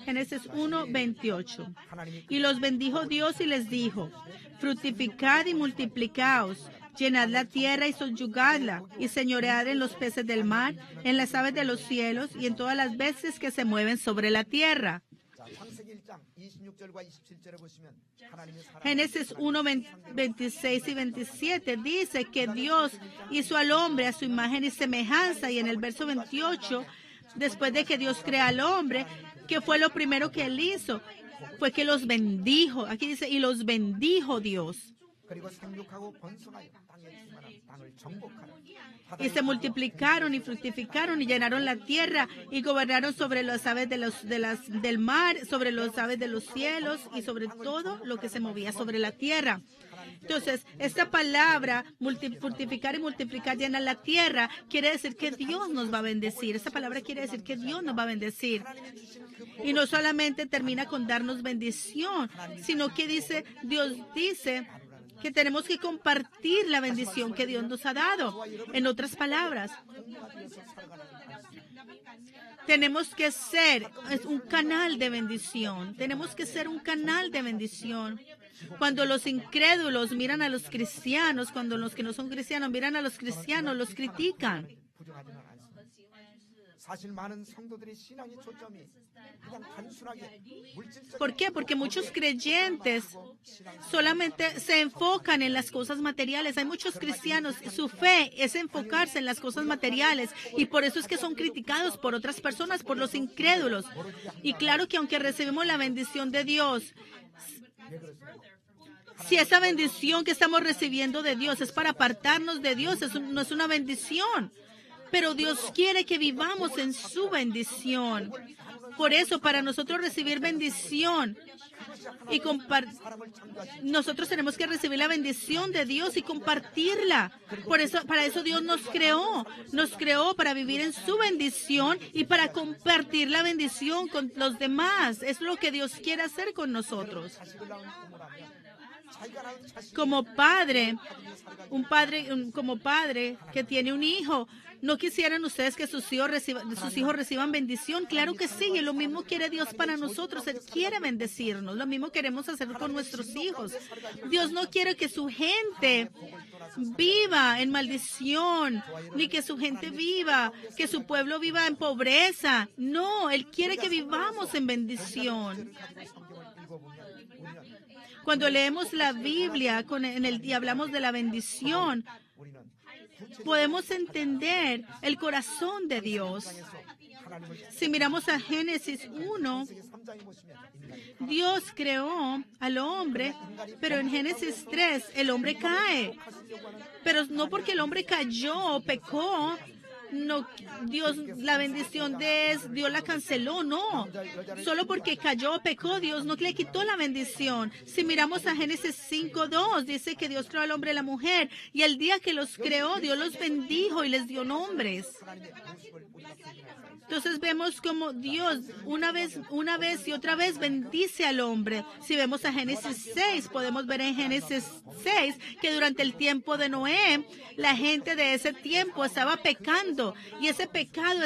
Génesis 1:28. Y los bendijo Dios y les dijo: fructificad y multiplicaos, llenad la tierra y subyugadla, y señoread en los peces del mar, en las aves de los cielos y en todas las bestias que se mueven sobre la tierra. Génesis 1:26 y 27 dice que Dios hizo al hombre a su imagen y semejanza, y en el verso 28, después de que Dios crea al hombre, ¿qué fue lo primero que él hizo? Fue que los bendijo. Aquí dice, y los bendijo Dios. Y se multiplicaron y fructificaron y llenaron la tierra y gobernaron sobre las aves del mar, sobre las aves de los cielos y sobre todo lo que se movía sobre la tierra. Entonces, esta palabra, fructificar y multiplicar, llenar la tierra, quiere decir que Dios nos va a bendecir. Esta palabra quiere decir que Dios nos va a bendecir. Y no solamente termina con darnos bendición, sino que Dios dice que tenemos que compartir la bendición que Dios nos ha dado. En otras palabras, tenemos que ser un canal de bendición. Tenemos que ser un canal de bendición. Cuando los incrédulos miran a los cristianos, cuando los que no son cristianos miran a los cristianos, los critican. ¿Por qué? Porque muchos creyentes solamente se enfocan en las cosas materiales. Hay muchos cristianos, su fe es enfocarse en las cosas materiales, y por eso es que son criticados por otras personas, por los incrédulos. Y claro que aunque recibimos la bendición de Dios, si esa bendición que estamos recibiendo de Dios es para apartarnos de Dios, no es una bendición. Pero Dios quiere que vivamos en su bendición. Por eso, para nosotros recibir bendición y nosotros tenemos que recibir la bendición de Dios y compartirla. Para eso Dios nos creó. Nos creó para vivir en su bendición y para compartir la bendición con los demás. Es lo que Dios quiere hacer con nosotros. Como padre que tiene un hijo, ¿no quisieran ustedes que sus hijos reciban bendición? Claro que sí, y lo mismo quiere Dios para nosotros. Él quiere bendecirnos. Lo mismo queremos hacer con nuestros hijos. Dios no quiere que su gente viva en maldición, ni que su gente que su pueblo viva en pobreza. No, Él quiere que vivamos en bendición. Cuando leemos la Biblia y hablamos de la bendición, podemos entender el corazón de Dios. Si miramos a Génesis 1, Dios creó al hombre, pero en Génesis 3 el hombre cae. Pero no porque el hombre cayó o pecó, no, la bendición Dios la canceló, no. Solo porque cayó o pecó, Dios no le quitó la bendición. Si miramos a Génesis 5:2, dice que Dios creó al hombre y la mujer, y el día que los creó, Dios los bendijo y les dio nombres. Entonces vemos como Dios una vez y otra vez bendice al hombre. Si vemos a Génesis 6, podemos ver en Génesis 6 que durante el tiempo de Noé, la gente de ese tiempo estaba pecando y ese pecado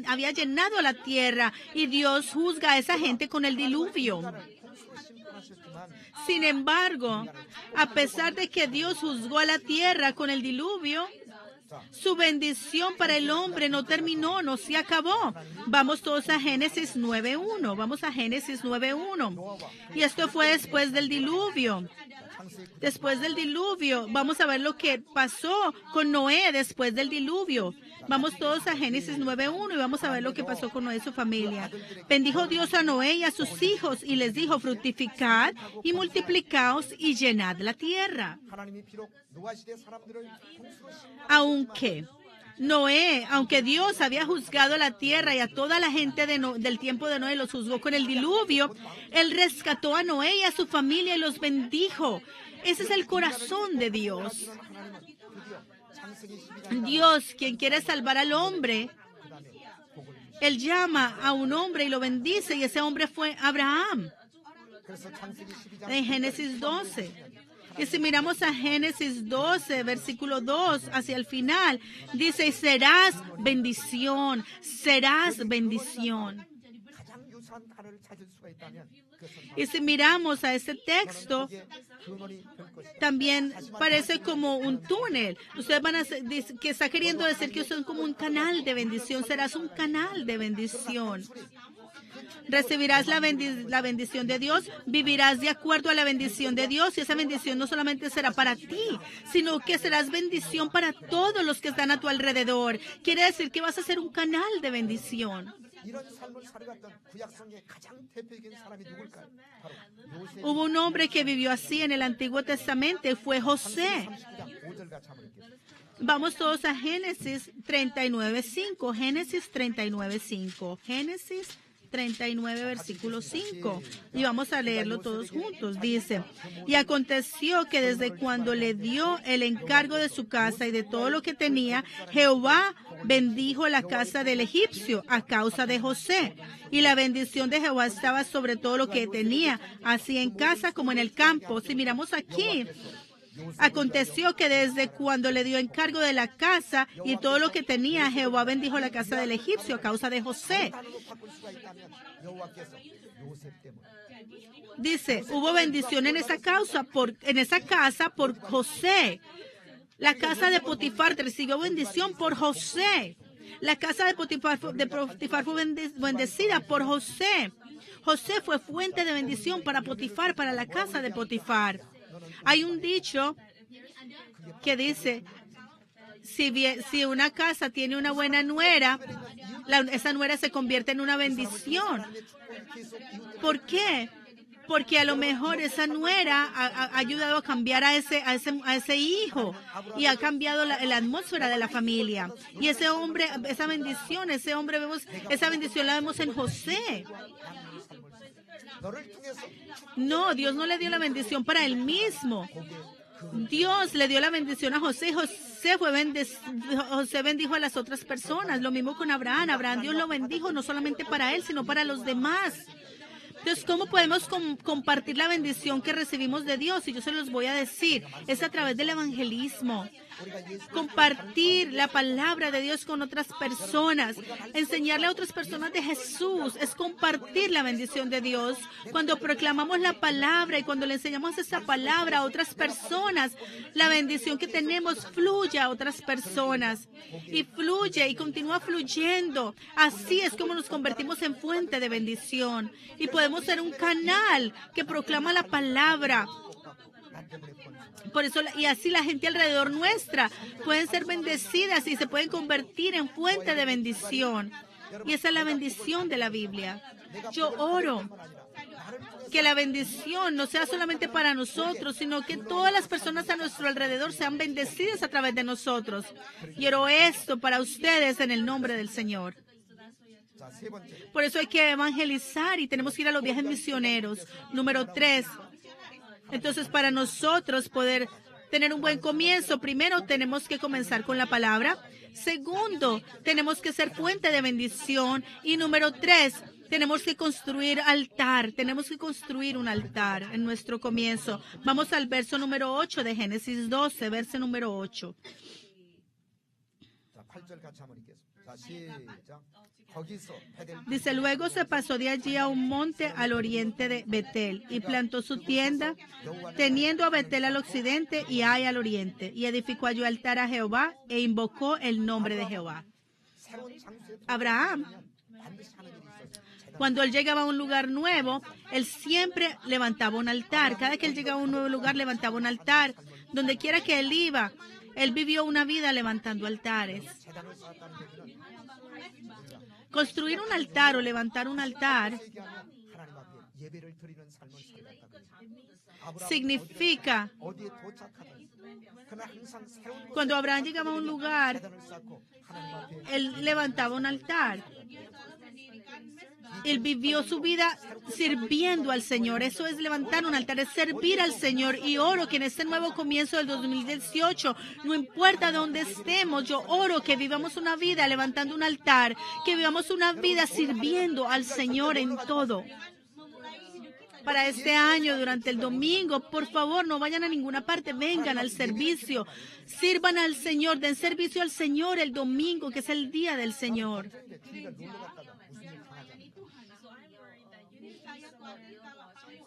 había llenado la tierra, y Dios juzga a esa gente con el diluvio. Sin embargo, a pesar de que Dios juzgó a la tierra con el diluvio, su bendición para el hombre no terminó, no se acabó. Vamos todos a Génesis 9:1. Vamos a Génesis 9:1. Y esto fue después del diluvio. Después del diluvio, vamos a ver lo que pasó con Noé después del diluvio. Vamos todos a Génesis 9:1 y vamos a ver lo que pasó con Noé y su familia. Bendijo Dios a Noé y a sus hijos y les dijo: fructificad y multiplicaos y llenad la tierra. Aunque Noé, aunque Dios había juzgado la tierra y a toda la gente del tiempo de Noé los juzgó con el diluvio, Él rescató a Noé y a su familia y los bendijo. Ese es el corazón de Dios. Dios, quien quiere salvar al hombre, Él llama a un hombre y lo bendice, y ese hombre fue Abraham. En Génesis 12. Y si miramos a Génesis 12, versículo 2, hacia el final, dice, serás bendición, serás bendición. Y si miramos a ese texto, también parece como un túnel. Ustedes van a decir que está queriendo decir que son como un canal de bendición. Serás un canal de bendición. Recibirás la bendición de Dios, vivirás de acuerdo a la bendición de Dios, y esa bendición no solamente será para ti, sino que serás bendición para todos los que están a tu alrededor. Quiere decir que vas a ser un canal de bendición. Hubo un hombre que vivió así en el Antiguo Testamento, fue José. Vamos todos a Génesis 39:5. Génesis 39:5. Génesis 39, versículo 5. Y vamos a leerlo todos juntos. Dice, y aconteció que desde cuando le dio el encargo de su casa y de todo lo que tenía, Jehová bendijo la casa del egipcio a causa de José. Y la bendición de Jehová estaba sobre todo lo que tenía, así en casa como en el campo. Si miramos aquí, aconteció que desde cuando le dio encargo de la casa y todo lo que tenía, Jehová bendijo la casa del egipcio a causa de José. Dice, hubo bendición en esa casa por José. La casa de Potifar recibió bendición por José. La casa de Potifar fue bendecida por José. José fue fuente de bendición para Potifar, para la casa de Potifar. Hay un dicho que dice, si una casa tiene una buena nuera, esa nuera se convierte en una bendición. ¿Por qué? Porque a lo mejor esa nuera ha ayudado a cambiar a ese hijo y ha cambiado la atmósfera de la familia. Y ese hombre, esa bendición la vemos en José. No, Dios no le dio la bendición para él mismo. Dios le dio la bendición a José. José bendijo a las otras personas. Lo mismo con Abraham. Abraham Dios lo bendijo no solamente para él, sino para los demás. Entonces, ¿cómo podemos compartir la bendición que recibimos de Dios? Y yo se los voy a decir, es a través del evangelismo. Compartir la palabra de Dios con otras personas, enseñarle a otras personas de Jesús, es compartir la bendición de Dios. Cuando proclamamos la palabra y cuando le enseñamos esa palabra a otras personas, la bendición que tenemos fluye a otras personas y fluye y continúa fluyendo. Así es como nos convertimos en fuente de bendición y podemos ser un canal que proclama la palabra. Por eso, y así la gente alrededor nuestra pueden ser bendecidas y se pueden convertir en fuente de bendición. Y esa es la bendición de la Biblia. Yo oro que la bendición no sea solamente para nosotros, sino que todas las personas a nuestro alrededor sean bendecidas a través de nosotros. Quiero esto para ustedes en el nombre del Señor. Por eso hay que evangelizar y tenemos que ir a los viajes misioneros. Número 3. Entonces, para nosotros poder tener un buen comienzo, primero tenemos que comenzar con la palabra. Segundo, tenemos que ser fuente de bendición. Y número 3, tenemos que construir altar. Tenemos que construir un altar en nuestro comienzo. Vamos al verso número 8 de Génesis 12, verso número 8. Dice, luego se pasó de allí a un monte al oriente de Betel y plantó su tienda, teniendo a Betel al occidente y Ai al oriente, y edificó allí altar a Jehová e invocó el nombre de Jehová. Abraham, cuando él llegaba a un lugar nuevo, él siempre levantaba un altar. Cada que él llegaba a un nuevo lugar, levantaba un altar. Donde quiera que él iba, él vivió una vida levantando altares. Construir un altar o levantar un altar 예배를 드리는 삶을 살았다. significa 어디에 도착하든 그는 항상 새로운 cuando Abraham llegaba a un lugar, 재단을 쌓고 하나님 앞에 él levantaba un altar. Él vivió su vida sirviendo al Señor. Eso es levantar un altar, es servir al Señor. Y oro que en este nuevo comienzo del 2018, no importa dónde estemos, yo oro que vivamos una vida levantando un altar, que vivamos una vida sirviendo al Señor en todo. Para este año, durante el domingo, por favor, no vayan a ninguna parte, vengan al servicio, sirvan al Señor, den servicio al Señor el domingo, que es el día del Señor. 주일날 놀러 갔다가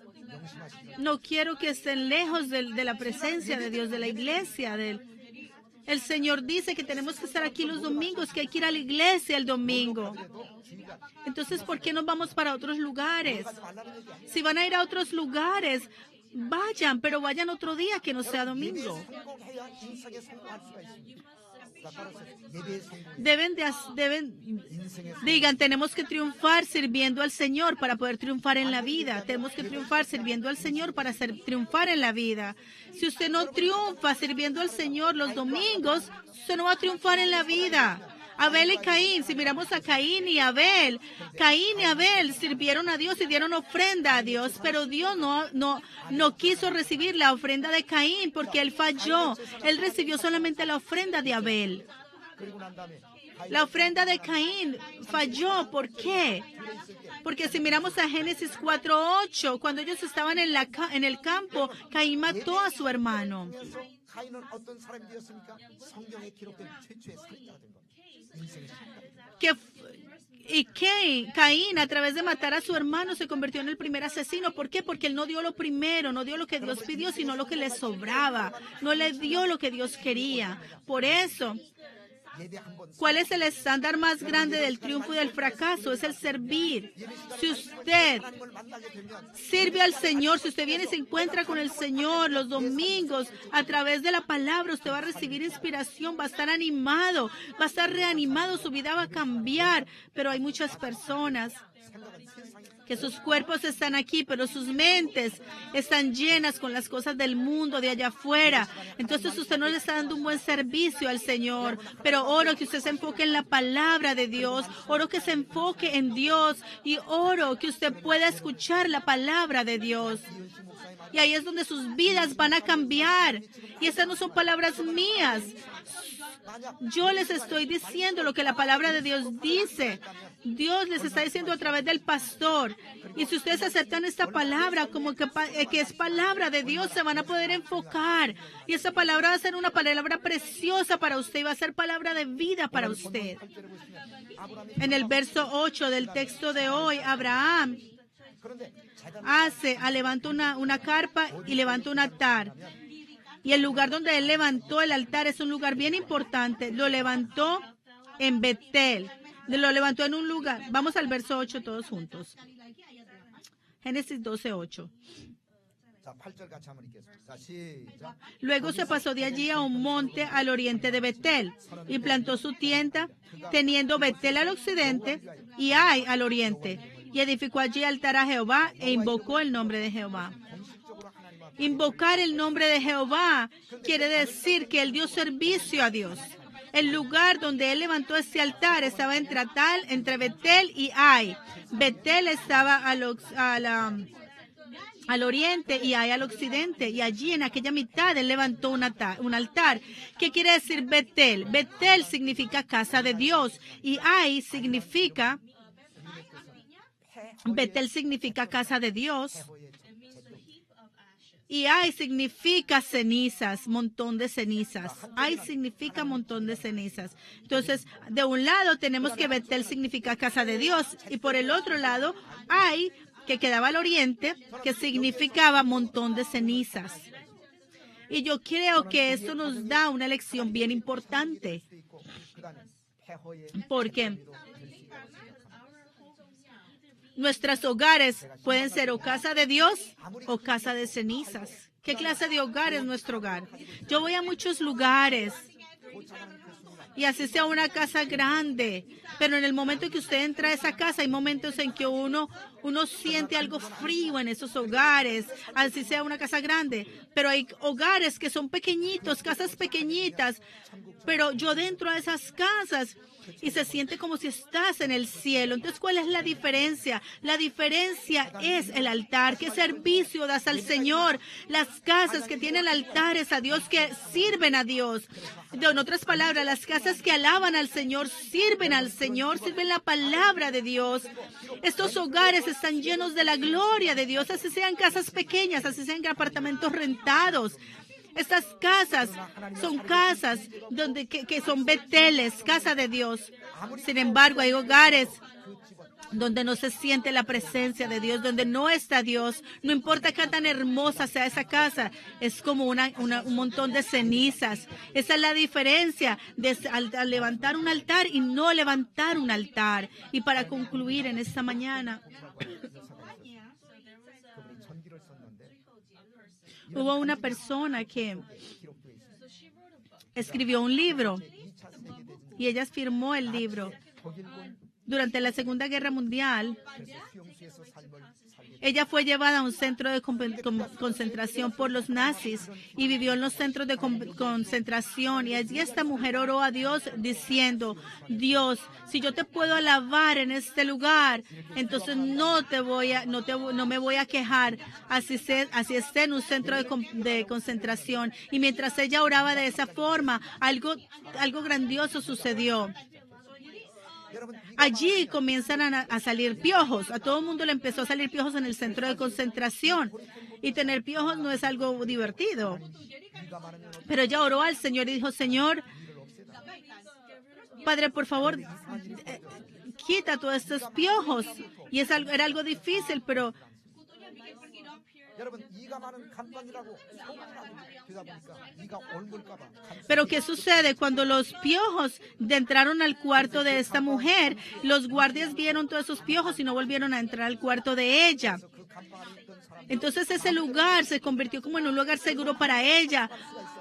무슨 일 당하잖아. No quiero que estén lejos de la presencia de Dios, de la iglesia. El Señor dice que tenemos que estar aquí los domingos, que hay que ir a la iglesia el domingo. Entonces, ¿por qué no vamos para otros lugares? Si van a ir a otros lugares, vayan, pero vayan otro día que no sea domingo. 성공해야 인생에 성공할 수가 있습니다. 따라서 예배의 성공, Digan, tenemos que triunfar sirviendo al Señor para poder triunfar en la vida. Tenemos que triunfar sirviendo al Señor para triunfar en la vida. Si usted no triunfa sirviendo al Señor los domingos, usted no va a triunfar en la vida. Abel y Caín, si miramos a Caín y Abel sirvieron a Dios y dieron ofrenda a Dios, pero Dios no quiso recibir la ofrenda de Caín porque él falló. Él recibió solamente la ofrenda de Abel. 그리고 난 다음에 La ofrenda de Caín falló. ¿Por qué? Porque si miramos a Génesis 4:8, cuando ellos estaban en el campo, Caín mató a su hermano. 가인은 어떤 사람이 되었습니까? 성경에 기록된 최초의 살인자가 된 겁니다. 인생의 Caín, a través de matar a su hermano, se convirtió en el primer asesino. ¿Por qué? Porque él no dio lo primero, no dio lo que Dios pidió, sino lo que le sobraba. No le dio lo que Dios quería. Por eso, ¿cuál es el estándar más grande del triunfo y del fracaso? Es el servir. Si usted sirve al Señor, si usted viene y se encuentra con el Señor los domingos, a través de la palabra, usted va a recibir inspiración, va a estar animado, va a estar reanimado, su vida va a cambiar. Pero hay muchas personas que sus cuerpos están aquí, pero sus mentes están llenas con las cosas del mundo, de allá afuera. Entonces usted no le está dando un buen servicio al Señor. Pero oro que usted se enfoque en la palabra de Dios, oro que se enfoque en Dios y oro que usted pueda escuchar la palabra de Dios. Y ahí es donde sus vidas van a cambiar. Y esas no son palabras mías. Yo les estoy diciendo lo que la palabra de Dios dice. Dios les está diciendo a través del pastor. Y si ustedes aceptan esta palabra como que es palabra de Dios, se van a poder enfocar. Y esa palabra va a ser una palabra preciosa para usted y va a ser palabra de vida para usted. En el verso 8 del texto de hoy, Abraham levanta una carpa y levanta un altar. Y el lugar donde él levantó el altar es un lugar bien importante. Lo levantó en Betel. Lo levantó en un lugar. Vamos al verso 8 todos juntos. Génesis 12:8. Luego se pasó de allí a un monte al oriente de Betel y plantó su tienda, teniendo Betel al occidente y Ai al oriente. Y edificó allí altar a Jehová e invocó el nombre de Jehová. Invocar el nombre de Jehová quiere decir que él dio servicio a Dios. El lugar donde él levantó ese altar estaba entre Betel y Ai. Betel estaba al oriente y Ai al occidente. Y allí en aquella mitad él levantó un altar. ¿Qué quiere decir Betel? Betel significa casa de Dios y Ai significa... Betel significa casa de Dios. Y Ai significa cenizas, montón de cenizas. Ai significa montón de cenizas. Entonces, de un lado tenemos que Betel significa casa de Dios. Y por el otro lado, Ai, que quedaba al oriente, que significaba montón de cenizas. Y yo creo que esto nos da una lección bien importante. Porque nuestros hogares pueden ser o casa de Dios o casa de cenizas. ¿Qué clase de hogar es nuestro hogar? Yo voy a muchos lugares Y así sea una casa grande. Pero en el momento en que usted entra a esa casa, hay momentos en que uno siente algo frío en esos hogares, así sea una casa grande. Pero hay hogares que son pequeñitos, casas pequeñitas. Pero yo dentro a esas casas y se siente como si estás en el cielo. Entonces, ¿cuál es la diferencia? La diferencia es el altar. ¿Qué servicio das al Señor? Las casas que tienen altares a Dios, que sirven a Dios. En otras palabras, las casas que alaban al Señor, sirven la palabra de Dios. Estos hogares están llenos de la gloria de Dios, así sean casas pequeñas, así sean apartamentos rentados. Estas casas son casas que son Beteles, casa de Dios. Sin embargo, hay hogares donde no se siente la presencia de Dios, donde no está Dios. No importa qué tan hermosa sea esa casa, es como un montón de cenizas. Esa es la diferencia de al levantar un altar y no levantar un altar. Y para concluir en esta mañana, hubo una persona que escribió un libro y ella firmó el libro. Durante la Segunda Guerra Mundial, ella fue llevada a un centro de concentración por los nazis y vivió en los centros de concentración. Y allí esta mujer oró a Dios diciendo: Dios, si yo te puedo alabar en este lugar, entonces no me voy a quejar, así esté en un centro de concentración. Y mientras ella oraba de esa forma, algo grandioso sucedió. Allí comienzan a salir piojos. A todo el mundo le empezó a salir piojos en el centro de concentración. Y tener piojos no es algo divertido. Pero ella oró al Señor y dijo: Señor, Padre, por favor, quita todos estos piojos. Y era algo difícil, pero ¿qué sucede? Cuando los piojos entraron al cuarto de esta mujer, los guardias vieron todos esos piojos y no volvieron a entrar al cuarto de ella. Entonces ese lugar se convirtió como en un lugar seguro para ella,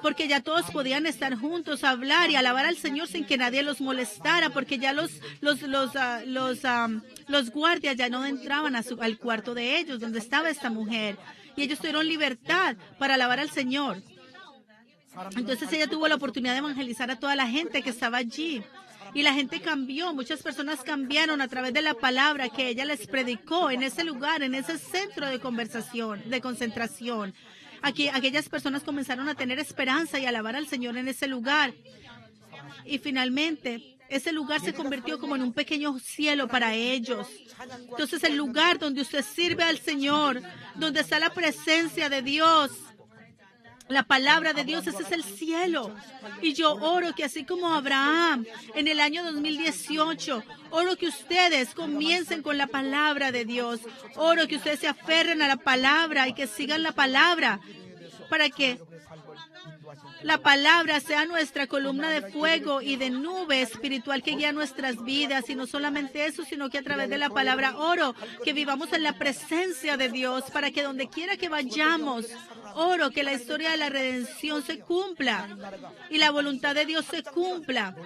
porque ya todos podían estar juntos, hablar y alabar al Señor sin que nadie los molestara, porque ya los guardias ya no entraban al cuarto de ellos, donde estaba esta mujer. Y ellos tuvieron libertad para alabar al Señor. Entonces ella tuvo la oportunidad de evangelizar a toda la gente que estaba allí. Y la gente cambió, muchas personas cambiaron a través de la palabra que ella les predicó en ese lugar, en ese centro de concentración. Aquellas personas comenzaron a tener esperanza y alabar al Señor en ese lugar. Y finalmente, ese lugar se convirtió como en un pequeño cielo para ellos. Entonces, el lugar donde usted sirve al Señor, donde está la presencia de Dios, la palabra de Dios, ese es el cielo. Y yo oro que así como Abraham en el año 2018, oro que ustedes comiencen con la palabra de Dios. Oro que ustedes se aferren a la palabra y que sigan la palabra para que la palabra sea nuestra columna de fuego y de nube espiritual que guía nuestras vidas. Y no solamente eso, sino que a través de la palabra oro, que vivamos en la presencia de Dios para que donde quiera que vayamos, oro que la historia de la redención se cumpla y la voluntad de Dios se cumpla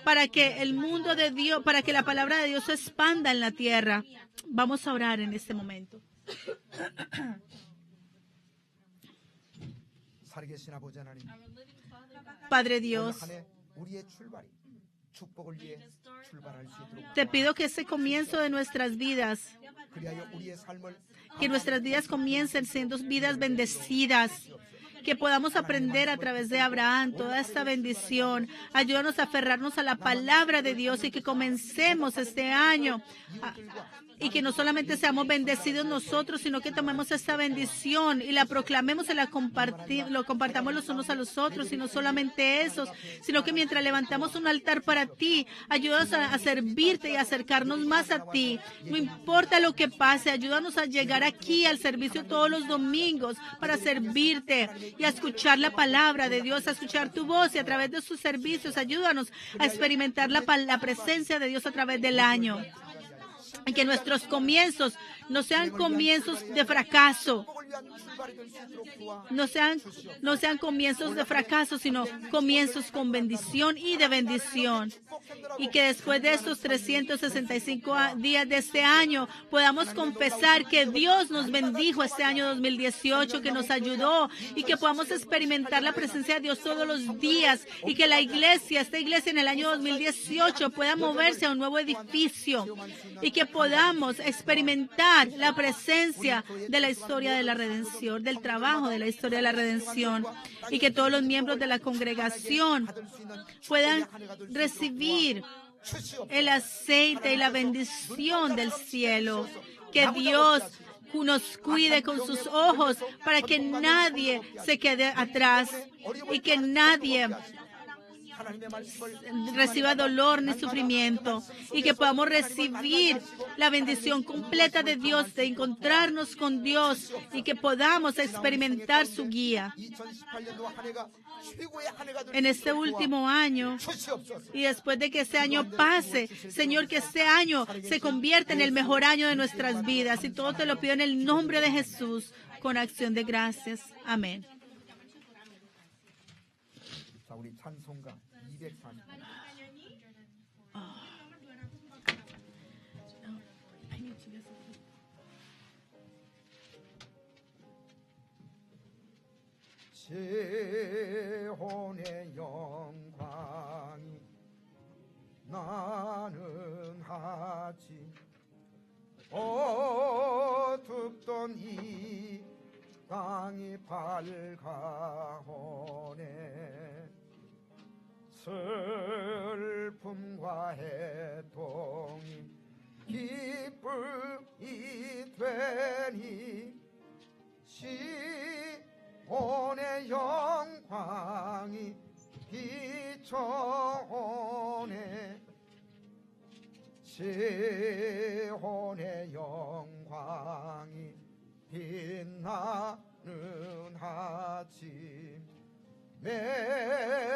para que el mundo de Dios, para que la palabra de Dios se expanda en la tierra. Vamos a orar en este momento. Padre Dios, te pido que ese comienzo de nuestras vidas, que nuestras vidas comiencen siendo vidas bendecidas, que podamos aprender a través de Abraham toda esta bendición. Ayúdanos a aferrarnos a la palabra de Dios y que comencemos este año y que no solamente seamos bendecidos nosotros, sino que tomemos esta bendición y la proclamemos y lo compartamos los unos a los otros. Y no solamente eso, sino que mientras levantamos un altar para ti, ayúdanos a servirte y acercarnos más a ti. No importa lo que pase, ayúdanos a llegar aquí al servicio todos los domingos para servirte y a escuchar la palabra de Dios, a escuchar tu voz, y a través de sus servicios ayúdanos a experimentar la presencia de Dios a través del año. Y que nuestros comienzos no sean comienzos de fracaso, no sean comienzos de fracaso, sino comienzos con bendición y de bendición. Y que después de estos 365 días de este año podamos confesar que Dios nos bendijo este año 2018, que nos ayudó y que podamos experimentar la presencia de Dios todos los días y que esta iglesia en el año 2018 pueda moverse a un nuevo edificio y que podamos experimentar la presencia de la historia de la redención, del trabajo de la historia de la redención, y que todos los miembros de la congregación puedan recibir el aceite y la bendición del cielo. Que Dios nos cuide con sus ojos para que nadie se quede atrás y que nadie reciba dolor ni sufrimiento, y que podamos recibir la bendición completa de Dios, de encontrarnos con Dios, y que podamos experimentar su guía en este último año. Y después de que este año pase, Señor, que este año se convierta en el mejor año de nuestras vidas, y todo te lo pido en el nombre de Jesús con acción de gracias. Amén. 재혼의 영광이 나는 하지 어둡던 이 땅이 밝아오네 슬픔과 해통이 기쁨이 되니 시온의 영광이 비춰오네 시온의 영광이 빛나는 아침 매였던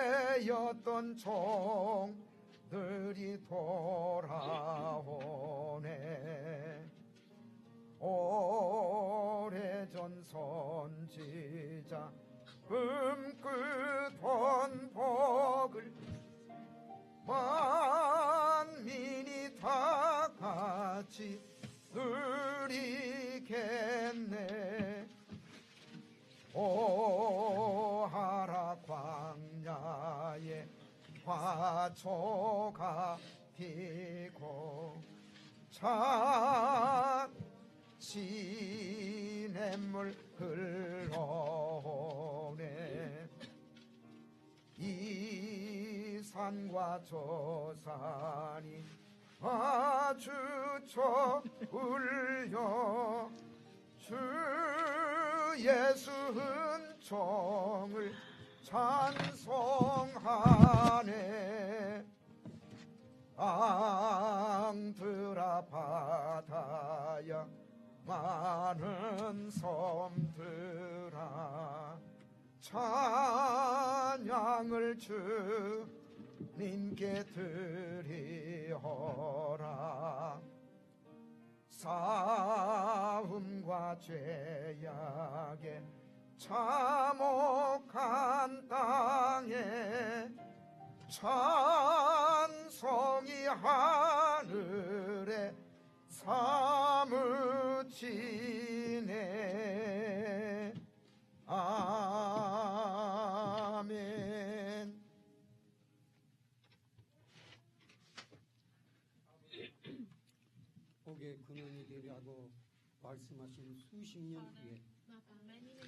종들이 돌아오네 오래전 선지자 꿈꾸던 복을 만민이 다 같이 누리겠네 오하라 광야에 화초가 피고 찬 시냇물 흘러오네 이 산과 저 산이 아주 저울려 주 예수 은총을 찬송하네 땅들아 바다야 많은 섬들아 찬양을 주님께 드리어라 싸움과 죄악에 참혹한 땅에 찬송이 하늘에 사무치네 아멘. 복의 근원이 되리라고 말씀하신 수십 년 후에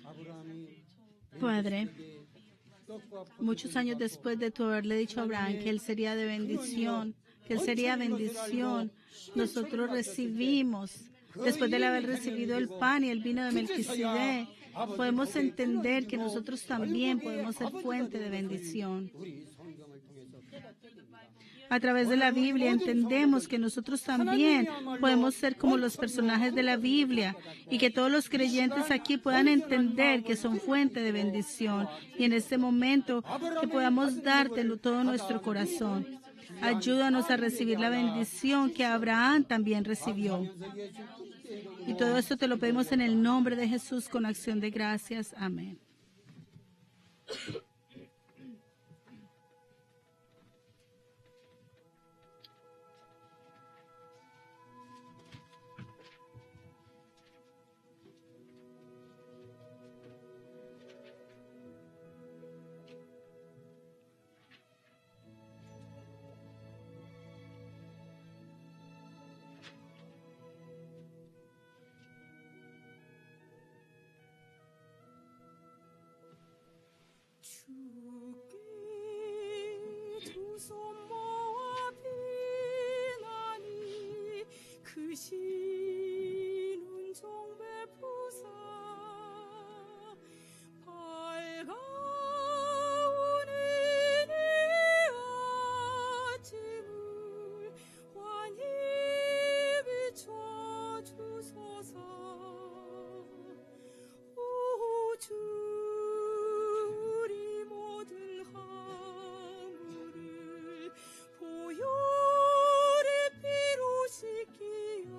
아브라함이 Padre, muchos años después de tú haberle dicho a Abraham que él sería de bendición, que él sería bendición, nosotros recibimos, después de haber recibido el pan y el vino de Melquisedec, podemos entender que nosotros también podemos ser fuente de bendición. A través de la Biblia entendemos que nosotros también podemos ser como los personajes de la Biblia y que todos los creyentes aquí puedan entender que son fuente de bendición y en este momento que podamos darte todo nuestro corazón. Ayúdanos a recibir la bendición que Abraham también recibió. Y todo esto te lo pedimos en el nombre de Jesús con acción de gracias. Amén. 주께 두 손 모아 비나니 그 신은 종 베푸사 밝아오는 이 아침을 환히 비춰주소서 오 주 우리 모든 허물을 보혈의 피로 씻기어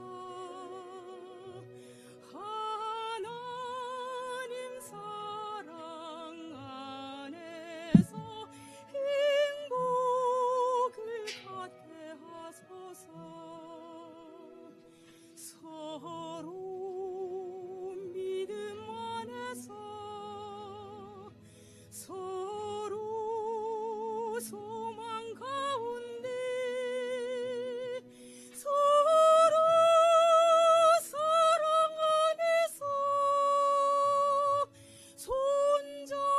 하나님 사랑 안에서 행복을 갖게 하소서 서로 믿음 안에서 서로 소망 가운데 서로 사랑 안에서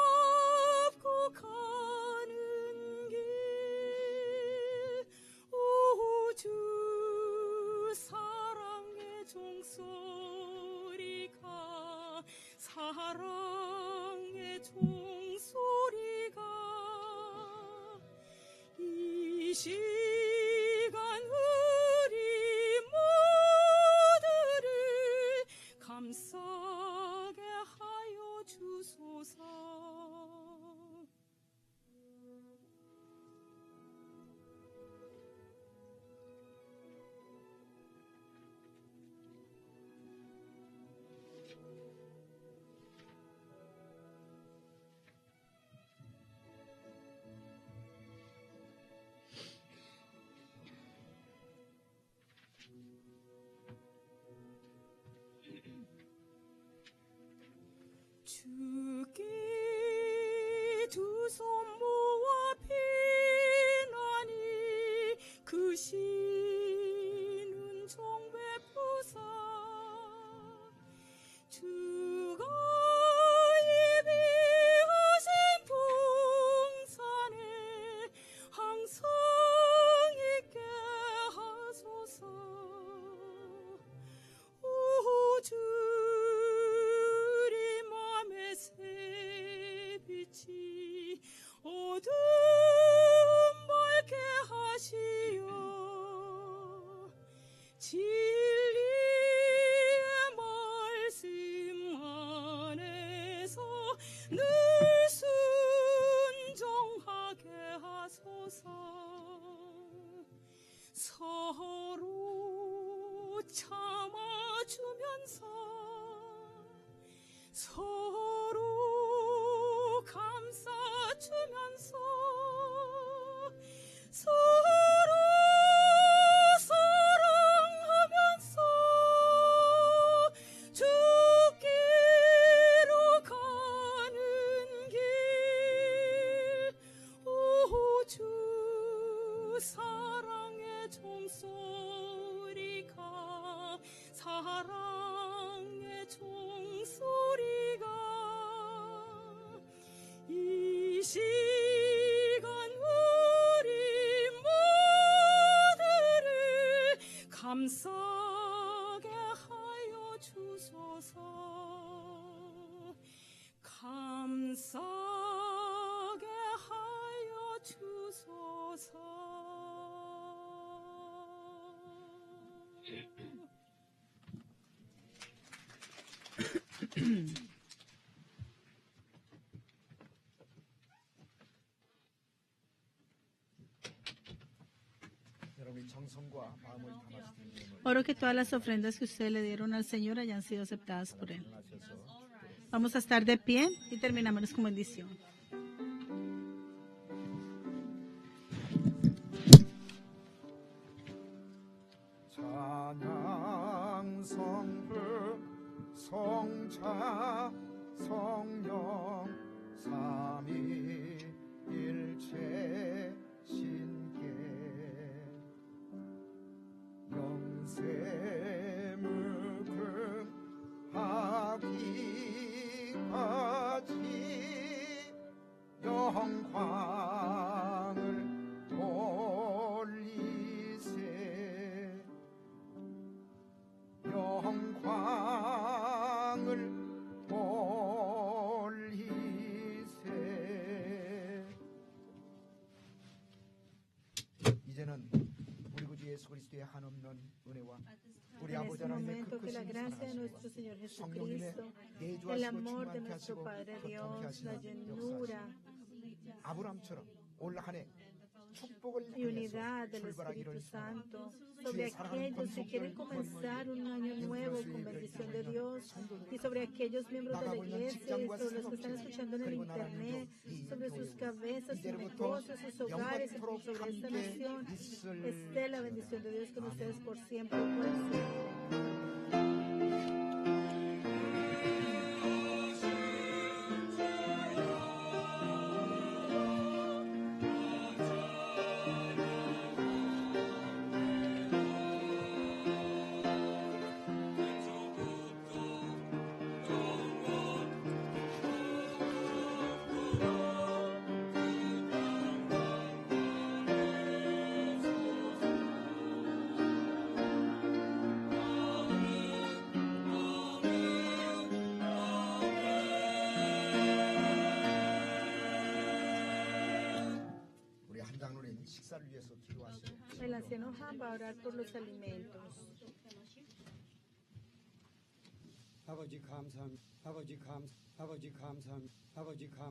손잡고 가는 길 우주 사랑의 종소리가 사랑의 종소리가 이 시간 우리 모두를 감싸게 하여 주소서. 주께 두 손 모아 비나니 그 신은 종 베푸사 주가 예비하신 풍산에 항상 있게 하소서 우주 새빛이 어둠 밝게 하시어 진리의 말씀 안에서 늘 순종하게 하소서 서로 참아주면서 서로 감싸주면서 서로 사랑하면서 주께로 가는 길 우주 사랑의 종소리가 사랑의 종소리가 이 시간 우리 모두를 감싸게 하여 주소서 감싸게 하여 주소서 여러분이 정성 마음과 마음을 담아서 드리는 Oro que todas las ofrendas que ustedes le dieron al Señor hayan sido aceptadas por Él. Vamos a estar de pie y terminamos con bendición. 찬양 성부 성자 성령 삼위일체 신께 영세무금하기까지 영광을 올리세 영광을 올리세. 이제는 우리 구주 예수 그리스도의 한없는 은혜와 우리 En 아버지 este 하나님의 momento 그 que la 크신 gracia de nuestro 사랑하시고 Señor 성령님의 Jesucristo, el 내주하시고 amor de 충만케 nuestro 하시고 Padre 교통케 Dios, la 하시는 llenura 역사하시고 아브라함처럼 올 한해 축복을 y unidad 향해서 del 출발하기를 Espíritu 소원합니다. Santo sobre aquellos que quieren comenzar un año nuevo con bendición de Dios y sobre aquellos miembros de la iglesia y sobre los que están escuchando en el internet, sobre sus cabezas, sus negocios, sus hogares y sobre esta nación. Esté la bendición de Dios con ustedes por siempre y por siempre. 우리 한 장로님 식사를 위해서 기도하시고 El anciano Han va a orar por los alimentos. 아버지 감사합니다. 아버지 감사합니다. 아버지 감사합니다. 아버지 감